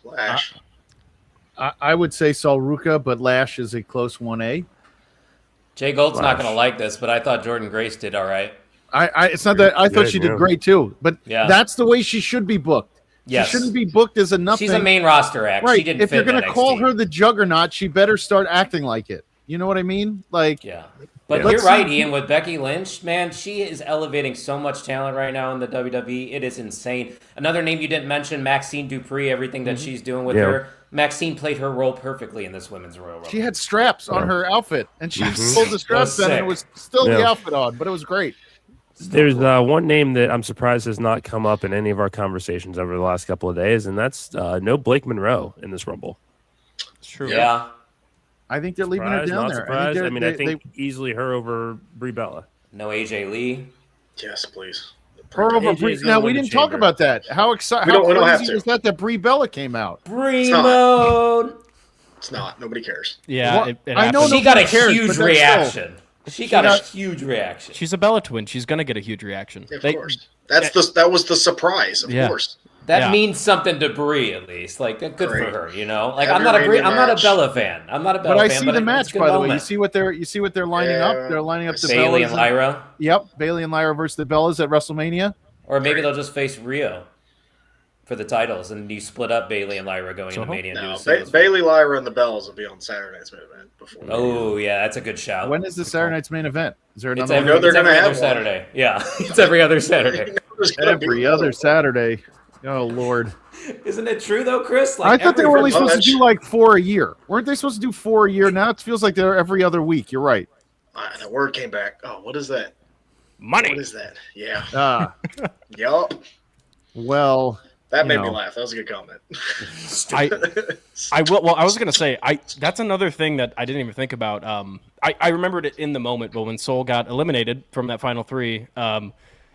Lash. I would say Sol Ruca, but Lash is a close 1A. Jay Gold's not going to like this, but I thought Jordan Grace did all right. It's not that I thought she did great too, but Yeah. that's the way she should be booked. Yes. She shouldn't be booked as a nothing. She's a main roster act. Right. She didn't If fit you're in going to call NXT. her the Juggernaut, she better start acting like it. You know what I mean? Like, Yeah. But Let's you're right, see- Ian, with Becky Lynch, man, she is elevating so much talent right now in the WWE. It is insane. Another name you didn't mention, Maxine Dupree, everything that she's doing with Yeah. her. Maxine played her role perfectly in this Women's Royal Rumble. she had straps on her outfit, and she pulled the straps That was down, and it sick. was still the Yeah. outfit on, but it was great. There's one name that I'm surprised has not come up in any of our conversations over the last couple of days, and that's no Blake Monroe in this Rumble. It's true. Yeah. I think they're leaving her Surprised, down not there. surprised. I they're- think easily her over Brie Bella. No AJ Lee. Yes, please. her over AJ's Brie. gonna Now win we the didn't talk chamber. about that. How excited! We How don't have crazy to. was that Brie Bella came out? Primo. It's not. Nobody cares. Yeah, What? it I know happened. She got a Nobody cares, huge but that's reaction. She got a got- huge reaction. She's a Bella twin. She's gonna get a huge reaction. Of course. That was the surprise. Of Yeah. course. That Yeah. means something to Brie, at least. Like, good for Great. her, you know? Like, Every I'm not a match. Bella fan. I'm not a Bella But I fan, see but the it's a match, good by the way. You moment. see what they're lining up. Yeah. They're lining up the Bailey Bellas and Lyra. Yep, Bailey and Lyra versus the Bellas at WrestleMania. Or maybe they'll just face Rio for the titles, and you split up Bailey and Lyra going into So- Mania and do No, the singles. Bailey, Lyra, and the Bells will be on Saturday night's main event before. Oh, yeah, that's a good shout. When is the Saturday night's main event? Is there It's another every, know they're it's every gonna other have one. Saturday. Yeah, it's every other Saturday. There's gonna be every other Saturday? Oh Lord! Isn't it true, though, Chris? I thought they were only every supposed to do like 4 a year. Weren't they supposed to do 4 a year? Now it feels like they're every other week. You're right. The word came back. Oh, what is that? Money. What is that? Yeah. Ah, Yup. well, That made You me know. laugh. That was a good comment. I will. Well, I was gonna say that's another thing that I didn't even think about. I remembered it in the moment, but when Soul got eliminated from that final three,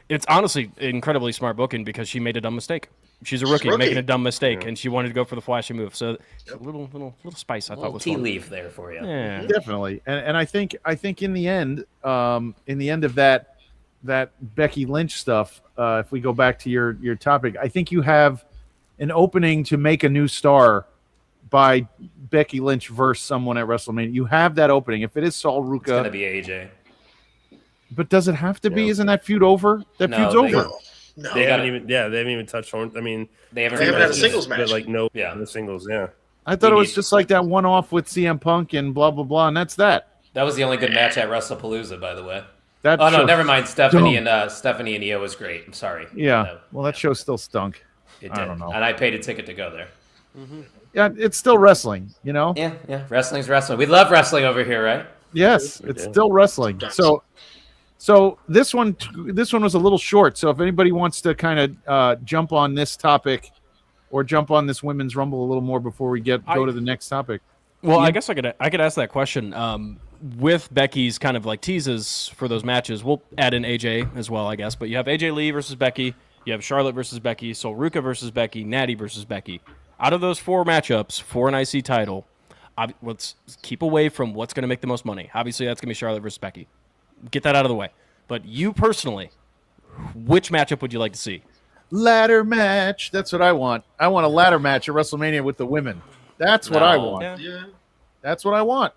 it's honestly incredibly smart booking because she made a dumb mistake. She's a rookie, rookie. making a dumb mistake, and she wanted to go for the flashy move. So a little spice I thought little was tea fun. leaf there for you. Yeah. definitely. And I think in the end of that, that Becky Lynch stuff, if we go back to your topic, I think you have an opening to make a new star by Becky Lynch versus someone at WrestleMania. You have that opening. If it is Saul It's gonna Ruka, be AJ. but does it have to be? Yeah. Isn't that feud over? That No, feud's they- over. No. They got haven't it. even. Yeah, they haven't even touched on. I mean, They haven't They haven't had a revisited singles it. match. but like no, Yeah. the singles. Yeah. I thought it was need- just like that one-off with CM Punk and blah blah blah, and that's that. That was the only good match at WrestlePalooza, by the way. That Oh no, show- never mind. Stephanie and Io was great. I'm sorry. Yeah. No, Well, that show still stunk. it I did. don't know. And I paid a ticket to go there. Yeah, it's still wrestling. You know. Yeah, yeah. Wrestling's wrestling. We love wrestling over here, right? Yes, We it's do. still wrestling. So this one was a little short. So if anybody wants to kind of jump on this topic or jump on this women's rumble a little more before we go to the next topic. Well, I guess I could ask that question. With Becky's kind of like teases for those matches, we'll add in AJ as well, I guess. But you have AJ Lee versus Becky, you have Charlotte versus Becky, Sol Ruka versus Becky, Natty versus Becky. Out of those 4 matchups for an IC title, let's keep away from what's going to make the most money. Obviously, that's going to be Charlotte versus Becky. Get that out of the way. But you personally, which matchup would you like to see? Ladder match. That's what I want. I want a ladder match at WrestleMania with the women. That's what I No. want. Yeah. Yeah. That's what I want.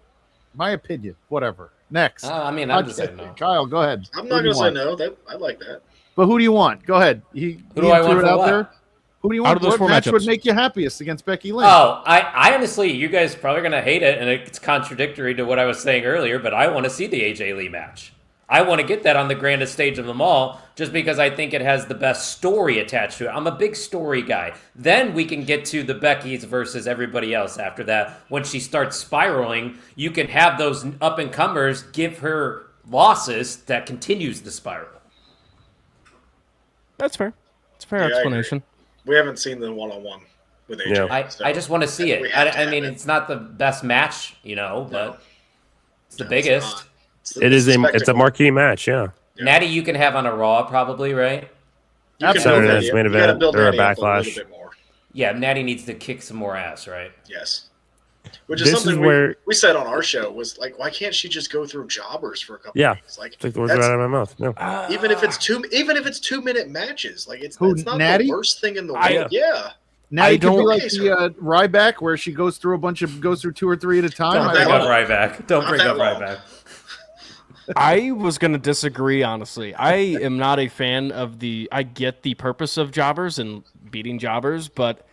My opinion. Whatever. Next. I mean, I'm just saying no. Kyle, go ahead. I'm Who not do you gonna say want? no. That I like that. But who do you want? Go ahead. Who do I want for what? Who do you Out want? of those What 4 match would matchups. make you happiest against Becky Lynch? Oh, I honestly, you guys are probably going to hate it, and it's contradictory to what I was saying earlier, but I want to see the AJ Lee match. I want to get that on the grandest stage of them all, just because I think it has the best story attached to it. I'm a big story guy. Then we can get to the Becky's versus everybody else after that. When she starts spiraling, you can have those up-and-comers give her losses that continues the spiral. That's fair. It's a fair Yeah, I agree. explanation. We haven't seen the one-on-one with AJ. Yeah. so I just want to see we it. have to I have mean, it. it's not the best match, but it's the No, it's biggest. not. It is a spectacle. marquee match. Yeah. Yeah. Natty, you can have on a Raw probably, right? You can Absolutely. build Saturday's Natty main up. You gotta event build or a Natty up backlash. little bit more. Yeah, Natty needs to kick some more ass, right? Yes. Which is This is something where- we said on our show was like, why can't she just go through jobbers for a couple Yeah. weeks? Like Take the words right that's- out of my mouth. No. even if it's 2-minute matches, like it's Who, not Natty? the worst thing in the I- world. Yeah. Now I you can be don't- like Okay, the Ryback, where she goes through 2 or 3 at a time. Don't I Bring that love up long. Ryback. Don't Not bring that up long. Ryback. I was going to disagree, honestly. I am not a fan of I get the purpose of jobbers and beating jobbers, but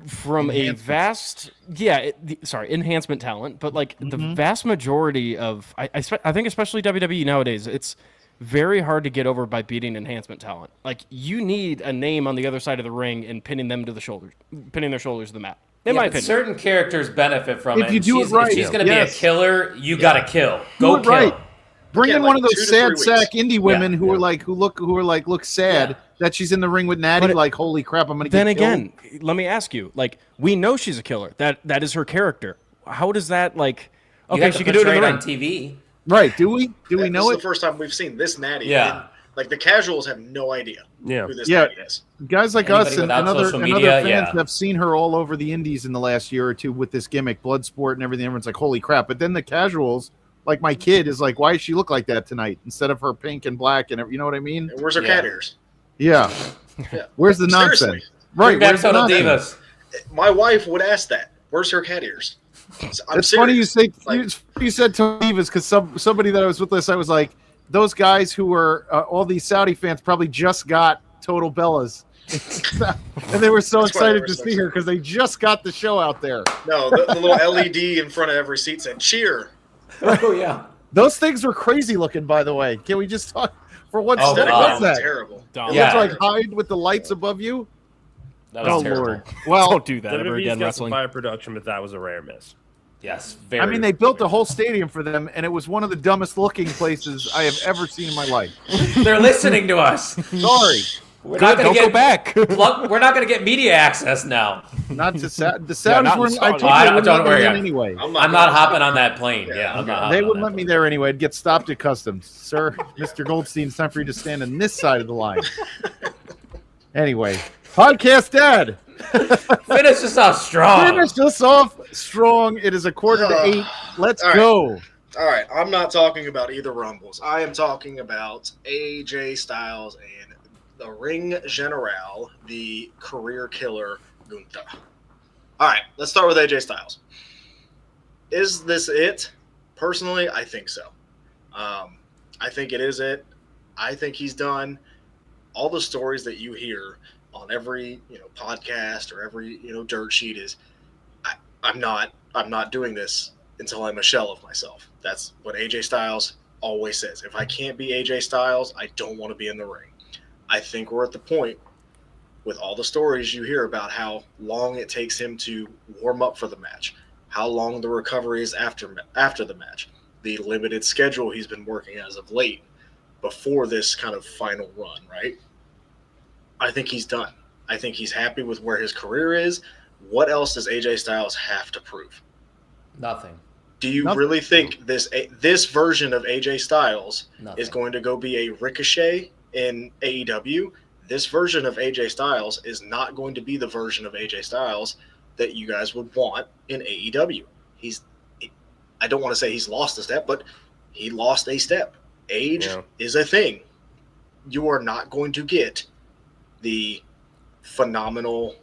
from a vast, enhancement talent, but like the vast majority of, I think especially WWE nowadays, it's very hard to get over by beating enhancement talent. Like you need a name on the other side of the ring and pinning their shoulders to the mat. In my but opinion. certain characters benefit from If it. you do it If right, she's going to yes. be a killer, you got to kill. Do Go it kill. right. Bring Yeah, in like one of 2 those to 3 sad weeks. sack indie women Yeah, who look sad Yeah. that she's in the ring with Natty. But Like, holy crap, I'm gonna Then get killed. again, let me ask you: like, we know she's a killer. That is her character. How does that like? You Okay, have to she can do it portray in the on ring. TV. Right? Do we? Do we This know is it? the first time we've seen this Natty. Yeah. And, like the casuals have no idea Yeah. who this Yeah. Natty is. Guys like Anybody us and without other social and media, other fans yeah. have seen her all over the indies in the last year or two with this gimmick, Bloodsport and everything. Everyone's like, holy crap! But then the casuals, like my kid, is like, why does she look like that tonight instead of her pink and black and you know what I mean? And where's her Yeah. cat ears? Yeah. Yeah. Where's the Seriously. nonsense? Right. Bring back Where's the Total nonsense? Divas. My wife would ask that. Where's her cat ears? I'm It's funny you serious. say Like- you said Total Divas because somebody that I was with this, I was like, those guys who were all these Saudi fans probably just got Total Bellas, and they were so That's why they excited were to so see her because they just got the show out there. No, the little LED in front of every seat said cheer. Oh, yeah. Those things were crazy looking, by the way. Can we just talk for one Oh, second? God. What's That's that? terrible. Dumb. It Yeah. looks like Hyde with the lights above you. That was Oh terrible. Lord! Well, Don't do that ever WWE's again, got some wrestling. fire production, but that was a rare miss. Yes, very. I mean, they built the whole stadium for them, and it was one of the dumbest looking places I have ever seen in my life. They're listening to us. Sorry, We're Good, not going don't to go get back. We're not going to get media access now. not to the Saudis not in were. I Saudi. told you I they don't wouldn't let me worry. in anyway. I'm not hopping on that plane. Yeah, Yeah, I'm not. They hopping wouldn't on let me that there anyway. I'd get stopped at customs. Sir, Mr. Goldstein, it's time for you to stand on this side of the line. Anyway, podcast dad. plane. Finish us off strong. Finish us off strong. It is a 7:45. Let's All right. go. All right, I'm not talking about either Rumbles. I am talking about AJ Styles and the Ring General, the career killer Gunther. All right, let's start with AJ Styles. Is this it? Personally, I think so. I think it is it. I think he's done. All the stories that you hear on every podcast or every dirt sheet is I'm not doing this until I'm a shell of myself. That's what AJ Styles always says. If I can't be AJ Styles, I don't want to be in the ring. I think we're at the point with all the stories you hear about how long it takes him to warm up for the match, how long the recovery is after the match, the limited schedule he's been working as of late before this kind of final run, right? I think he's done. I think he's happy with where his career is. What else does AJ Styles have to prove? Nothing. Do you Nothing. really think this version of AJ Styles Nothing. is going to go be a Ricochet in AEW? This version of AJ Styles is not going to be the version of AJ Styles that you guys would want in AEW. I don't want to say he's lost a step, but he lost a step. Age is a thing. You are not going to get the phenomenal,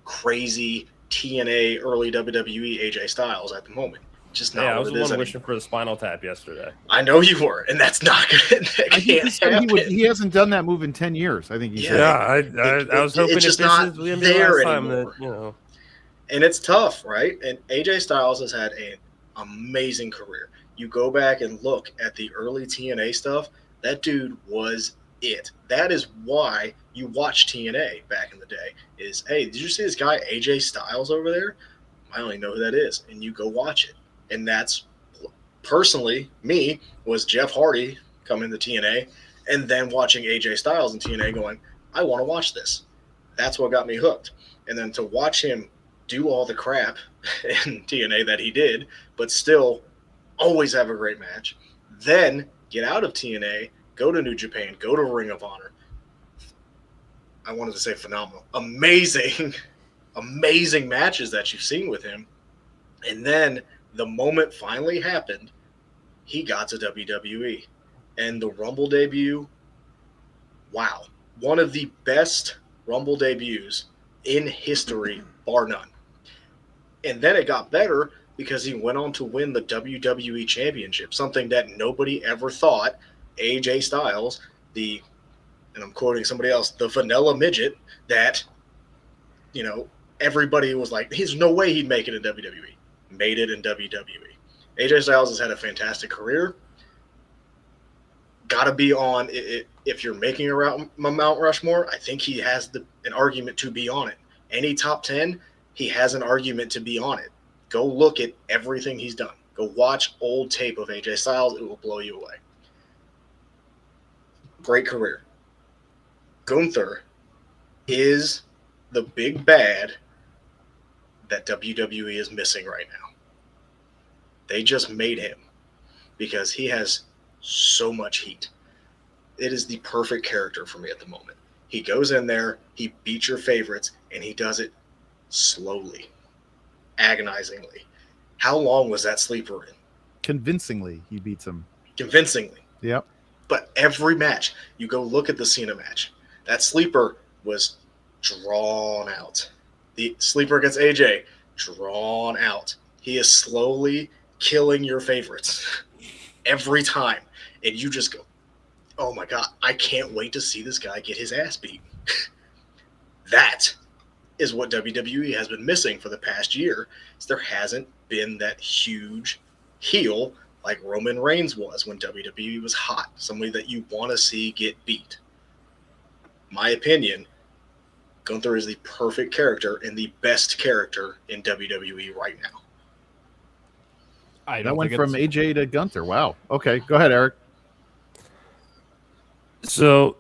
crazy TNA early WWE AJ Styles at the moment. Just not I what was it the is one anymore. wishing for the Spinal Tap yesterday. I know you were, and that's not good. That I think can't he said happen. he hasn't done that move in 10 years. I think he said. I was hoping it's if just this not is going to be the there last time anymore. that And it's tough, right? And AJ Styles has had an amazing career. You go back and look at the early TNA stuff, that dude was it. That is why you watch TNA back in the day is, hey, did you see this guy AJ Styles over there? I only know who that is. And you go watch it. And that's, personally, me, was Jeff Hardy coming to TNA and then watching AJ Styles in TNA going, I want to watch this. That's what got me hooked. And then to watch him do all the crap in TNA that he did, but still always have a great match, then get out of TNA, go to New Japan, go to Ring of Honor. I wanted to say phenomenal. Amazing, amazing matches that you've seen with him. And then the moment finally happened, he got to WWE. And the Rumble debut, wow. One of the best Rumble debuts in history, bar none. And then it got better because he went on to win the WWE Championship, something that nobody ever thought AJ Styles, and I'm quoting somebody else, the vanilla midget that, everybody was like, there's no way he'd make it in WWE. Made it in WWE. AJ Styles has had a fantastic career. Got to be on, if you're making a Mount Rushmore, I think he has an argument to be on it. Any top 10, he has an argument to be on it. Go look at everything he's done. Go watch old tape of AJ Styles. It will blow you away. Great career. Gunther is the big bad that WWE is missing right now. They just made him because he has so much heat. It is the perfect character for me at the moment. He goes in there, he beats your favorites, and he does it slowly, agonizingly. How long was that sleeper in? Convincingly, he beats him. Convincingly. Yep. But every match, you go look at the Cena match. That sleeper was drawn out. The sleeper against AJ, drawn out. He is slowly killing your favorites every time. And you just go, oh my God, I can't wait to see this guy get his ass beat. That is what WWE has been missing for the past year. Is there hasn't been that huge heel like Roman Reigns was when WWE was hot. Somebody that you want to see get beat. My opinion, Gunther is the perfect character and the best character in WWE right now. I That don't went think from it's- AJ to Gunther. Wow. Okay, go ahead, Eric. So,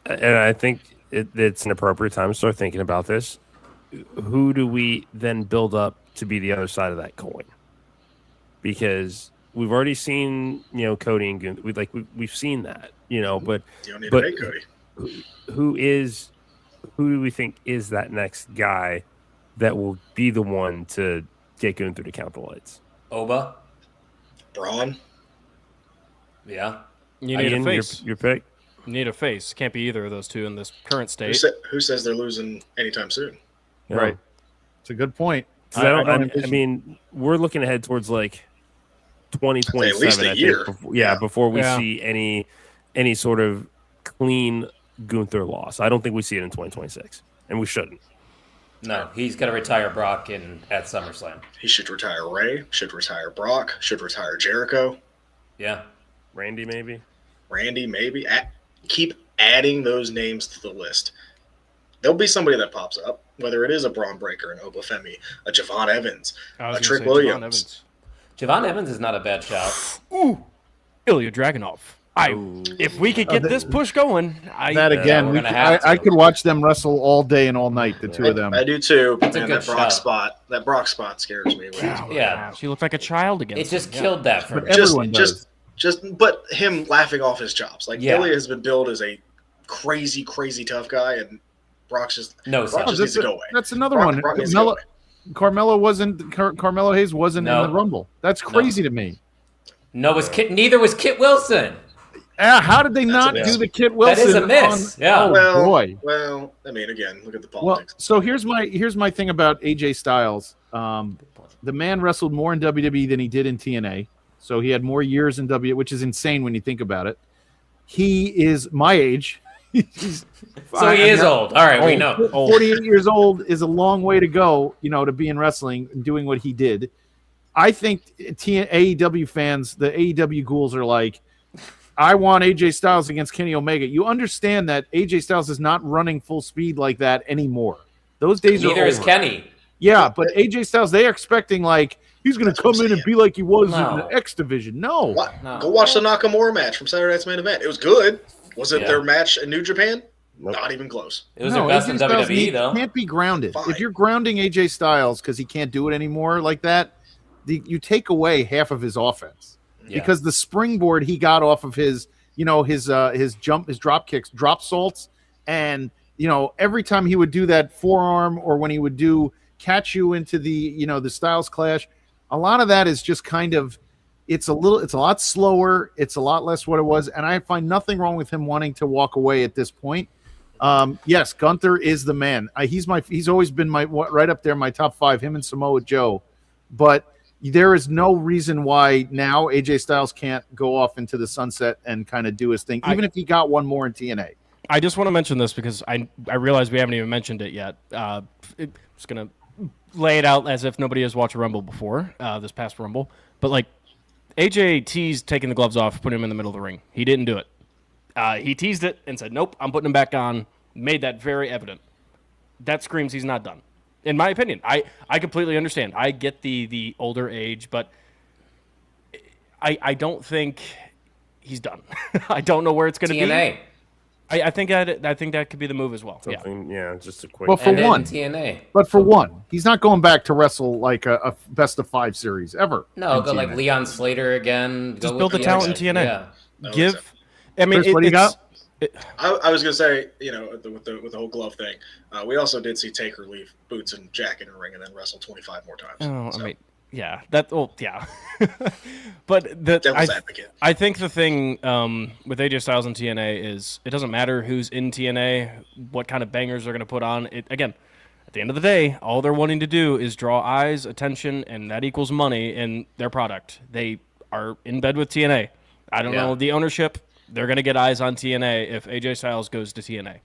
and I think it's an appropriate time to start thinking about this. Who do we then build up to be the other side of that coin? Because we've already seen, Cody and Gunther. We've seen that, but You don't need But- to make Cody. who do we think is that next guy that will be the one to get Gunther to count the lights? Oba. Braun. Yeah. You need Ian, a face. your pick. You need a face. Can't be either of those two in this current Who, state. who says they're losing anytime soon? Yeah. Right. It's a good point. 'Cause I mean, we're looking ahead towards like 2027. At least a I think, year. before we Yeah. see any sort of clean Gunther loss. I don't think we see it in 2026, and we shouldn't. No, he's going to retire Brock at SummerSlam. He should retire Ray, should retire Brock, should retire Jericho, Yeah. Randy, maybe. Randy, maybe. Keep adding those names to the list. There'll be somebody that pops up, whether it is a Braun Breaker, an Obafemi, a Javon Evans, I was a gonna Trick say Williams. Javon Evans. Javon Evans is not a bad shout. Ooh, Ilya Dragunov. If we could get this push going, that again, we're gonna have I to. could watch them wrestle all day and all night. The two of them. I do too. That's a Man, good that Brock spot scares me. Yeah. She looked like a child again. It just killed that for But me. everyone does. But him laughing off his chops. Like Yeah. Ilya has been billed as a crazy, crazy tough guy, and Brock's just No, Brock just needs to go away. That's another Brock- one. Brock needs to go Carmelo Hayes wasn't in No. the Rumble. That's crazy to me. No, neither was Kit Wilson. How did they not a miss. do the Kit Wilson? is a miss. Yeah. Oh boy. Well, I mean, again, look at the Well, politics. so here's my thing about AJ Styles. The man wrestled more in WWE than he did in TNA, so he had more years in WWE, which is insane when you think about it. He is my age. He's So he is old. All right, we know. 48 years old is a long way to go, to be in wrestling and doing what he did. I think AEW fans, the AEW ghouls, are like, I want AJ Styles against Kenny Omega. You understand that AJ Styles is not running full speed like that anymore. Those days Neither are is over. Kenny. Yeah, but AJ Styles, they are expecting like he's going to That's what come I'm in and saying. be like he was No. in the X division. No, No. Go watch the Nakamura match from Saturday Night's Main Event. It was good. Was it Yeah. their match in New Japan? Nope. Not even close. It was no, their best AJ in Styles WWE, though. can't be grounded. Fine. If you're grounding AJ Styles because he can't do it anymore like that, you take away half of his offense. Yeah. Because the springboard he got off of his drop kicks, drop salts, and every time he would do that forearm or when he would catch you into the Styles Clash, a lot of that is just kind of it's a lot slower, it's a lot less what it was, and I find nothing wrong with him wanting to walk away at this point. Yes, Gunther is the man. He's always been right up there, my top 5, him and Samoa Joe, but there is no reason why now AJ Styles can't go off into the sunset and kind of do his thing, even if he got one more in TNA. I just want to mention this because I realize we haven't even mentioned it yet. Just gonna lay it out as if nobody has watched a Rumble before, this past Rumble. But like AJ teased taking the gloves off, putting him in the middle of the ring. He didn't do it. He teased it and said, "Nope, I'm putting him back on." Made that very evident. That screams he's not done. In my opinion, I completely understand. I get the older age, but I don't think he's done. I don't know where it's going to be. TNA. I think that could be the move as well. Yeah. Something, yeah, just a quick. Well, for And then one, TNA. but for one, he's not going back to wrestle like a best of 5 series ever. No, in go like TNA. Leon Slater again. Just Go build with the talent in guys. TNA. Yeah. No, Give. I mean, Chris, what do you got? I was gonna say, with the whole glove thing, we also did see Taker leave boots and jacket in the ring and then wrestle 25 more times. Oh, So, I mean, yeah, that. Oh, yeah. But devil's advocate. I think the thing with AJ Styles and TNA is it doesn't matter who's in TNA, what kind of bangers they're going to put on. It again, at the end of the day, all they're wanting to do is draw eyes, attention, and that equals money in their product. They are in bed with TNA. I don't Yeah. know the ownership. They're going to get eyes on TNA if AJ Styles goes to TNA.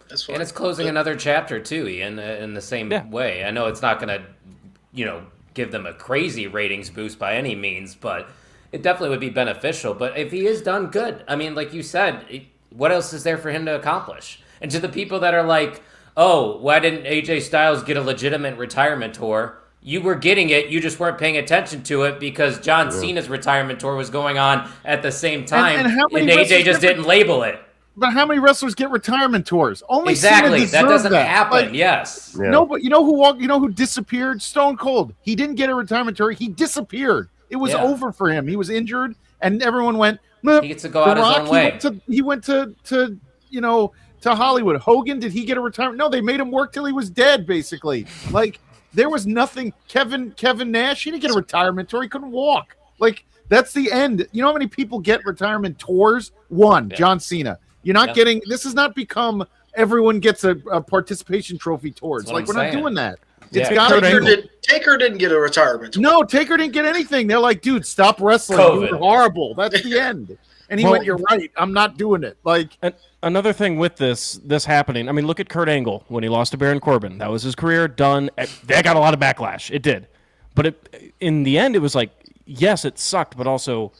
That's fine. And it's closing another chapter too, Ian, in the same Yeah. way. I know it's not going to, give them a crazy ratings boost by any means, but it definitely would be beneficial. But if he is done, good. I mean, like you said, what else is there for him to accomplish? And to the people that are like, oh, why didn't AJ Styles get a legitimate retirement tour? You were getting it, you just weren't paying attention to it because John Cena's retirement tour was going on at the same time, And how many AJ wrestlers just get didn't label it. But how many wrestlers get retirement tours? Only Exactly, Cena that deserved doesn't happen. Like, Yes. Yeah. No, but you know who disappeared? Stone Cold. He didn't get a retirement tour. He disappeared. It was Yeah. over for him. He was injured, and everyone went. "Meh." He gets to go out The his Rock, own way. He went to Hollywood. Hogan, did he get a retirement? No, they made him work till he was dead, basically. Like there was nothing. Kevin Nash, he didn't get a retirement tour. He couldn't walk. Like That's the end. You know how many people get retirement tours? One, Yeah. John Cena. You're not getting. This has not become. Everyone gets a participation trophy tours. That's what Like I'm we're not saying. doing that. Yeah. It's got to Taker didn't get a retirement tour. No, Taker didn't get anything. They're like, dude, stop wrestling. COVID. You're horrible. That's the end. And he went, you're right. I'm not doing it. Like, And another thing with this happening, I mean, look at Kurt Angle when he lost to Baron Corbin. That was his career done. That got a lot of backlash. It did. But in the end, it was like, yes, it sucked, but also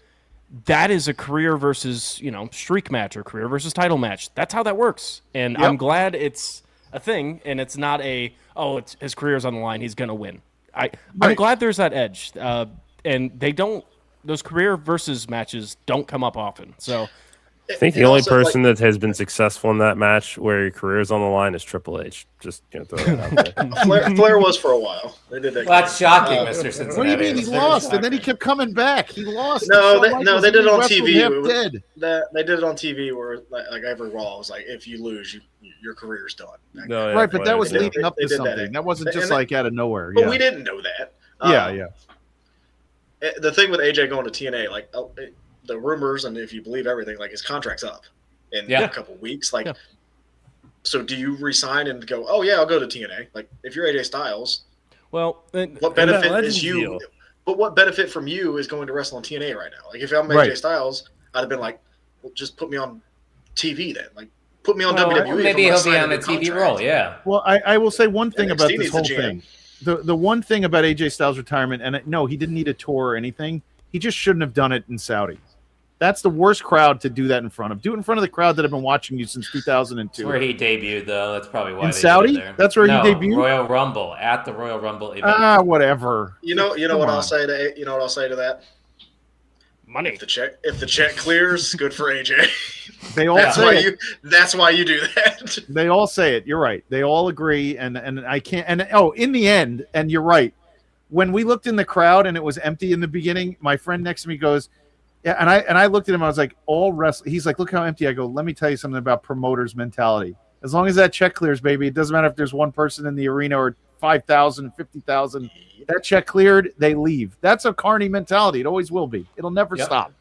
that is a career versus, streak match or career versus title match. That's how that works. And I'm glad it's a thing and it's not it's his career's on the line. He's going to win. I'm glad there's that edge. And those career versus matches don't come up often. So I think the only person that has been successful in that match where your career is on the line is Triple H. Just throw that out there. Flair was for a while. They did that. Well, that's shocking, Mr. Cincinnati. what do you mean he It's very lost? And then he shocking. kept coming back. He lost. No, Shawn Michaels they did it on wrestled TV. half It was- dead. They did it on TV where like every Raw was like, if you lose, your career's done. No, yeah, Right, but that was Flair did. leading up They to did that. something. That wasn't And just that- like out of nowhere. But Yeah, we didn't know that. yeah. The thing with AJ going to TNA, like the rumors, and if you believe everything, like his contract's up in Yeah. a couple weeks. Like, so do you resign and go? Oh yeah, I'll go to TNA. Like, if you're AJ Styles, well, what benefit Legends is you? deal. But what benefit from you is going to wrestle on TNA right now? Like, if I'm AJ Right. Styles, I'd have been like, well, just put me on TV then. Like, put me on Well, WWE. if maybe I'm he'll gonna be sign on a the new TV contract. role. Yeah. Well, I will say one thing NXT about this needs a whole GM. thing. The one thing about AJ Styles' retirement, and no, he didn't need a tour or anything. He just shouldn't have done it in Saudi. That's the worst crowd to do that in front of. Do it in front of the crowd that have been watching you since 2002. That's where he debuted, though. That's probably why In they Saudi? did it there. That's where he No, debuted? Royal Rumble at the Royal Rumble event. Whatever. You know Come what on. I'll say to that? money. If the check clears, good for AJ. They all That's say why it. That's why you do that. They all say it. You're right. They all agree, and I can't. And in the end, and you're right. When we looked in the crowd and it was empty in the beginning, my friend next to me goes, "Yeah." And I looked at him. I was like, "All wrestling." He's like, "Look how empty." I go, "Let me tell you something about promoters' mentality. As long as that check clears, baby, it doesn't matter if there's one person in the arena or 5,000, 50,000. That check cleared, they leave. That's a carny mentality. It always will be. It'll never Yep. stop.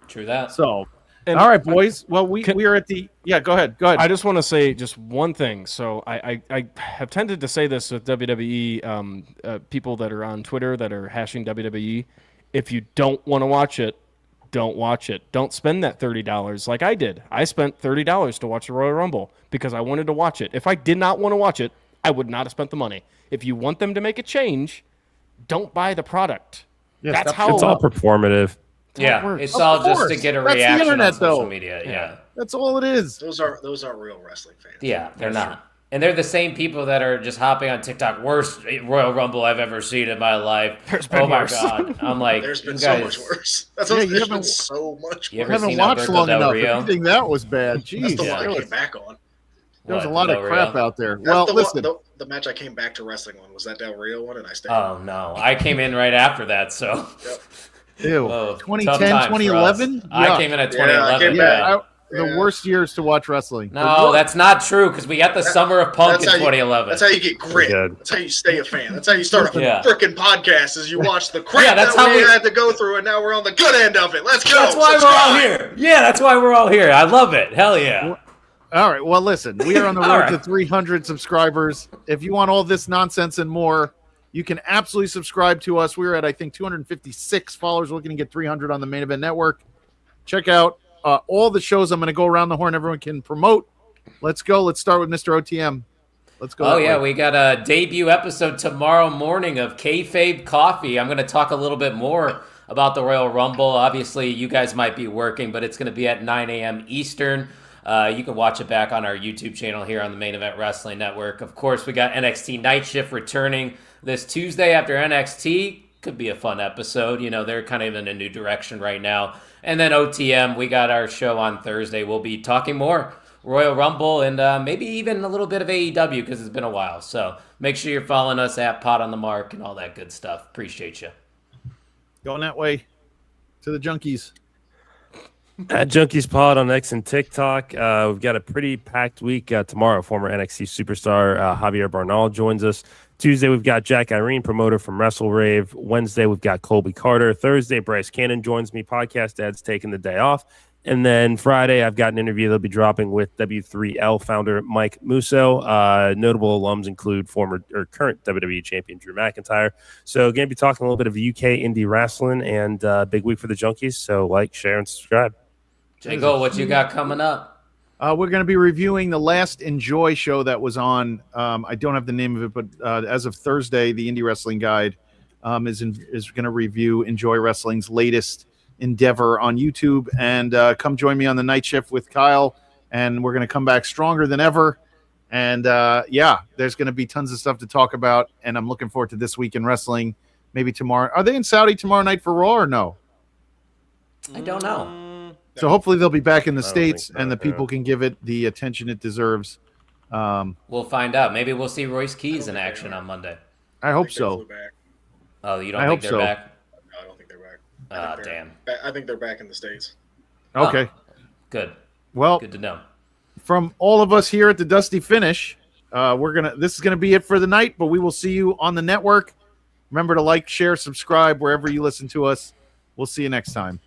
True that. So, And all right, boys. Well, we Can- are at the. Yeah, go ahead. Go ahead. I just want to say just one thing. So I have tended to say this with WWE people that are on Twitter that are hashing WWE. If you don't want to watch it, don't watch it. Don't spend that $30 like I did. I spent $30 to watch the Royal Rumble because I wanted to watch it. If I did not want to watch it, I would not have spent the money. If you want them to make a change, don't buy the product. Yes, That's that's- how It's all performative. Yeah, works. it's Of all just to course. get a That's the reaction internet, on social though. media. Yeah. That's all it is. Those aren't real wrestling fans. Yeah, they're not. And they're the same people that are just hopping on TikTok. Worst Royal Rumble I've ever seen in my life. There's been Oh my worse. god! I'm like, There's been you so guys, much worse. That's Yeah, what you there's been haven't- so much You I ever worse. haven't seen watched Alberto long Del enough. Rio? If you think that was bad, That's jeez, the Yeah. one I there came was, back on. there was a What, lot Del of crap Rio? out there. That's Well, the listen, one, the match I came back to wrestling on was that Del Rio one, and I stayed. Oh no, I came in right after that. So, ew, oh, tough 2010, times for us. 2011. I came in at Yeah, I 2011. came Yeah, back. The Yeah. worst years to watch wrestling. No, that's not true because we got the Summer of Punk in That's how you- 2011. That's how you get grit. Good. That's how you stay a fan. That's how you start a Yeah. freaking podcast. Is you watch the crap Yeah, that's that how we we- had to go through, and now we're on the good end of it. Let's go. That's why we're all here. Yeah, that's why we're all here. I love it. Hell yeah. All right. Well, listen, we are on the All road to right. 300 subscribers. If you want all this nonsense and more, you can absolutely subscribe to us. We're at, I think, 256 followers. We're looking to get 300 on the Main Event Network. Check out all the shows. I'm going to go around the horn. Everyone can promote. Let's go. Let's start with Mr. OTM. Let's go. Oh that yeah, way. we got a debut episode tomorrow morning of Kayfabe Coffee. I'm going to talk a little bit more about the Royal Rumble. Obviously, you guys might be working, but it's going to be at 9 a.m. Eastern. You can watch it back on our YouTube channel here on the Main Event Wrestling Network. Of course, we got NXT Night Shift returning this Tuesday after NXT. Could be a fun episode. You know, they're kind of in a new direction right now. And then OTM, we got our show on Thursday. We'll be talking more Royal Rumble and maybe even a little bit of AEW because it's been a while. So make sure you're following us at Pot on the Mark and all that good stuff. Appreciate you. Going that way to the junkies. At Junkies Pod on X and TikTok. We've got a pretty packed week tomorrow. Former NXT superstar Javier Bernal joins us. Tuesday, we've got Jack Irene, promoter from Wrestle Rave. Wednesday, we've got Colby Carter. Thursday, Bryce Cannon joins me. Podcast Dad's taking the day off. And then Friday, I've got an interview that'll be dropping with W3L founder Mike Musso. Notable alums include former or current WWE champion Drew McIntyre. So, going to be talking a little bit of UK indie wrestling and big week for the Junkies. So, like, share, and subscribe. Jago, what you got coming up? We're going to be reviewing the last Enjoy show that was on. I don't have the name of it, but as of Thursday, the Indie Wrestling Guide is going to review Enjoy Wrestling's latest endeavor on YouTube. And come join me on the night shift with Kyle, and we're going to come back stronger than ever. And yeah, there's going to be tons of stuff to talk about, and I'm looking forward to This Week in Wrestling. Maybe tomorrow. Are they in Saudi tomorrow night for Raw or no? I don't know. So hopefully they'll be back in the I don't States, think so, and the people can give it the attention it deserves. We'll find out. Maybe we'll see Royce Keys in action on Monday. I hope They so. flew back. Oh, you don't I think hope they're so. back? No, I don't think they're back. Ah, damn. I think they're back in the States. Okay. Good. Well, Good to know. from all of us here at the Dusty Finish, this is gonna be it for the night, but we will see you on the network. Remember to like, share, subscribe wherever you listen to us. We'll see you next time.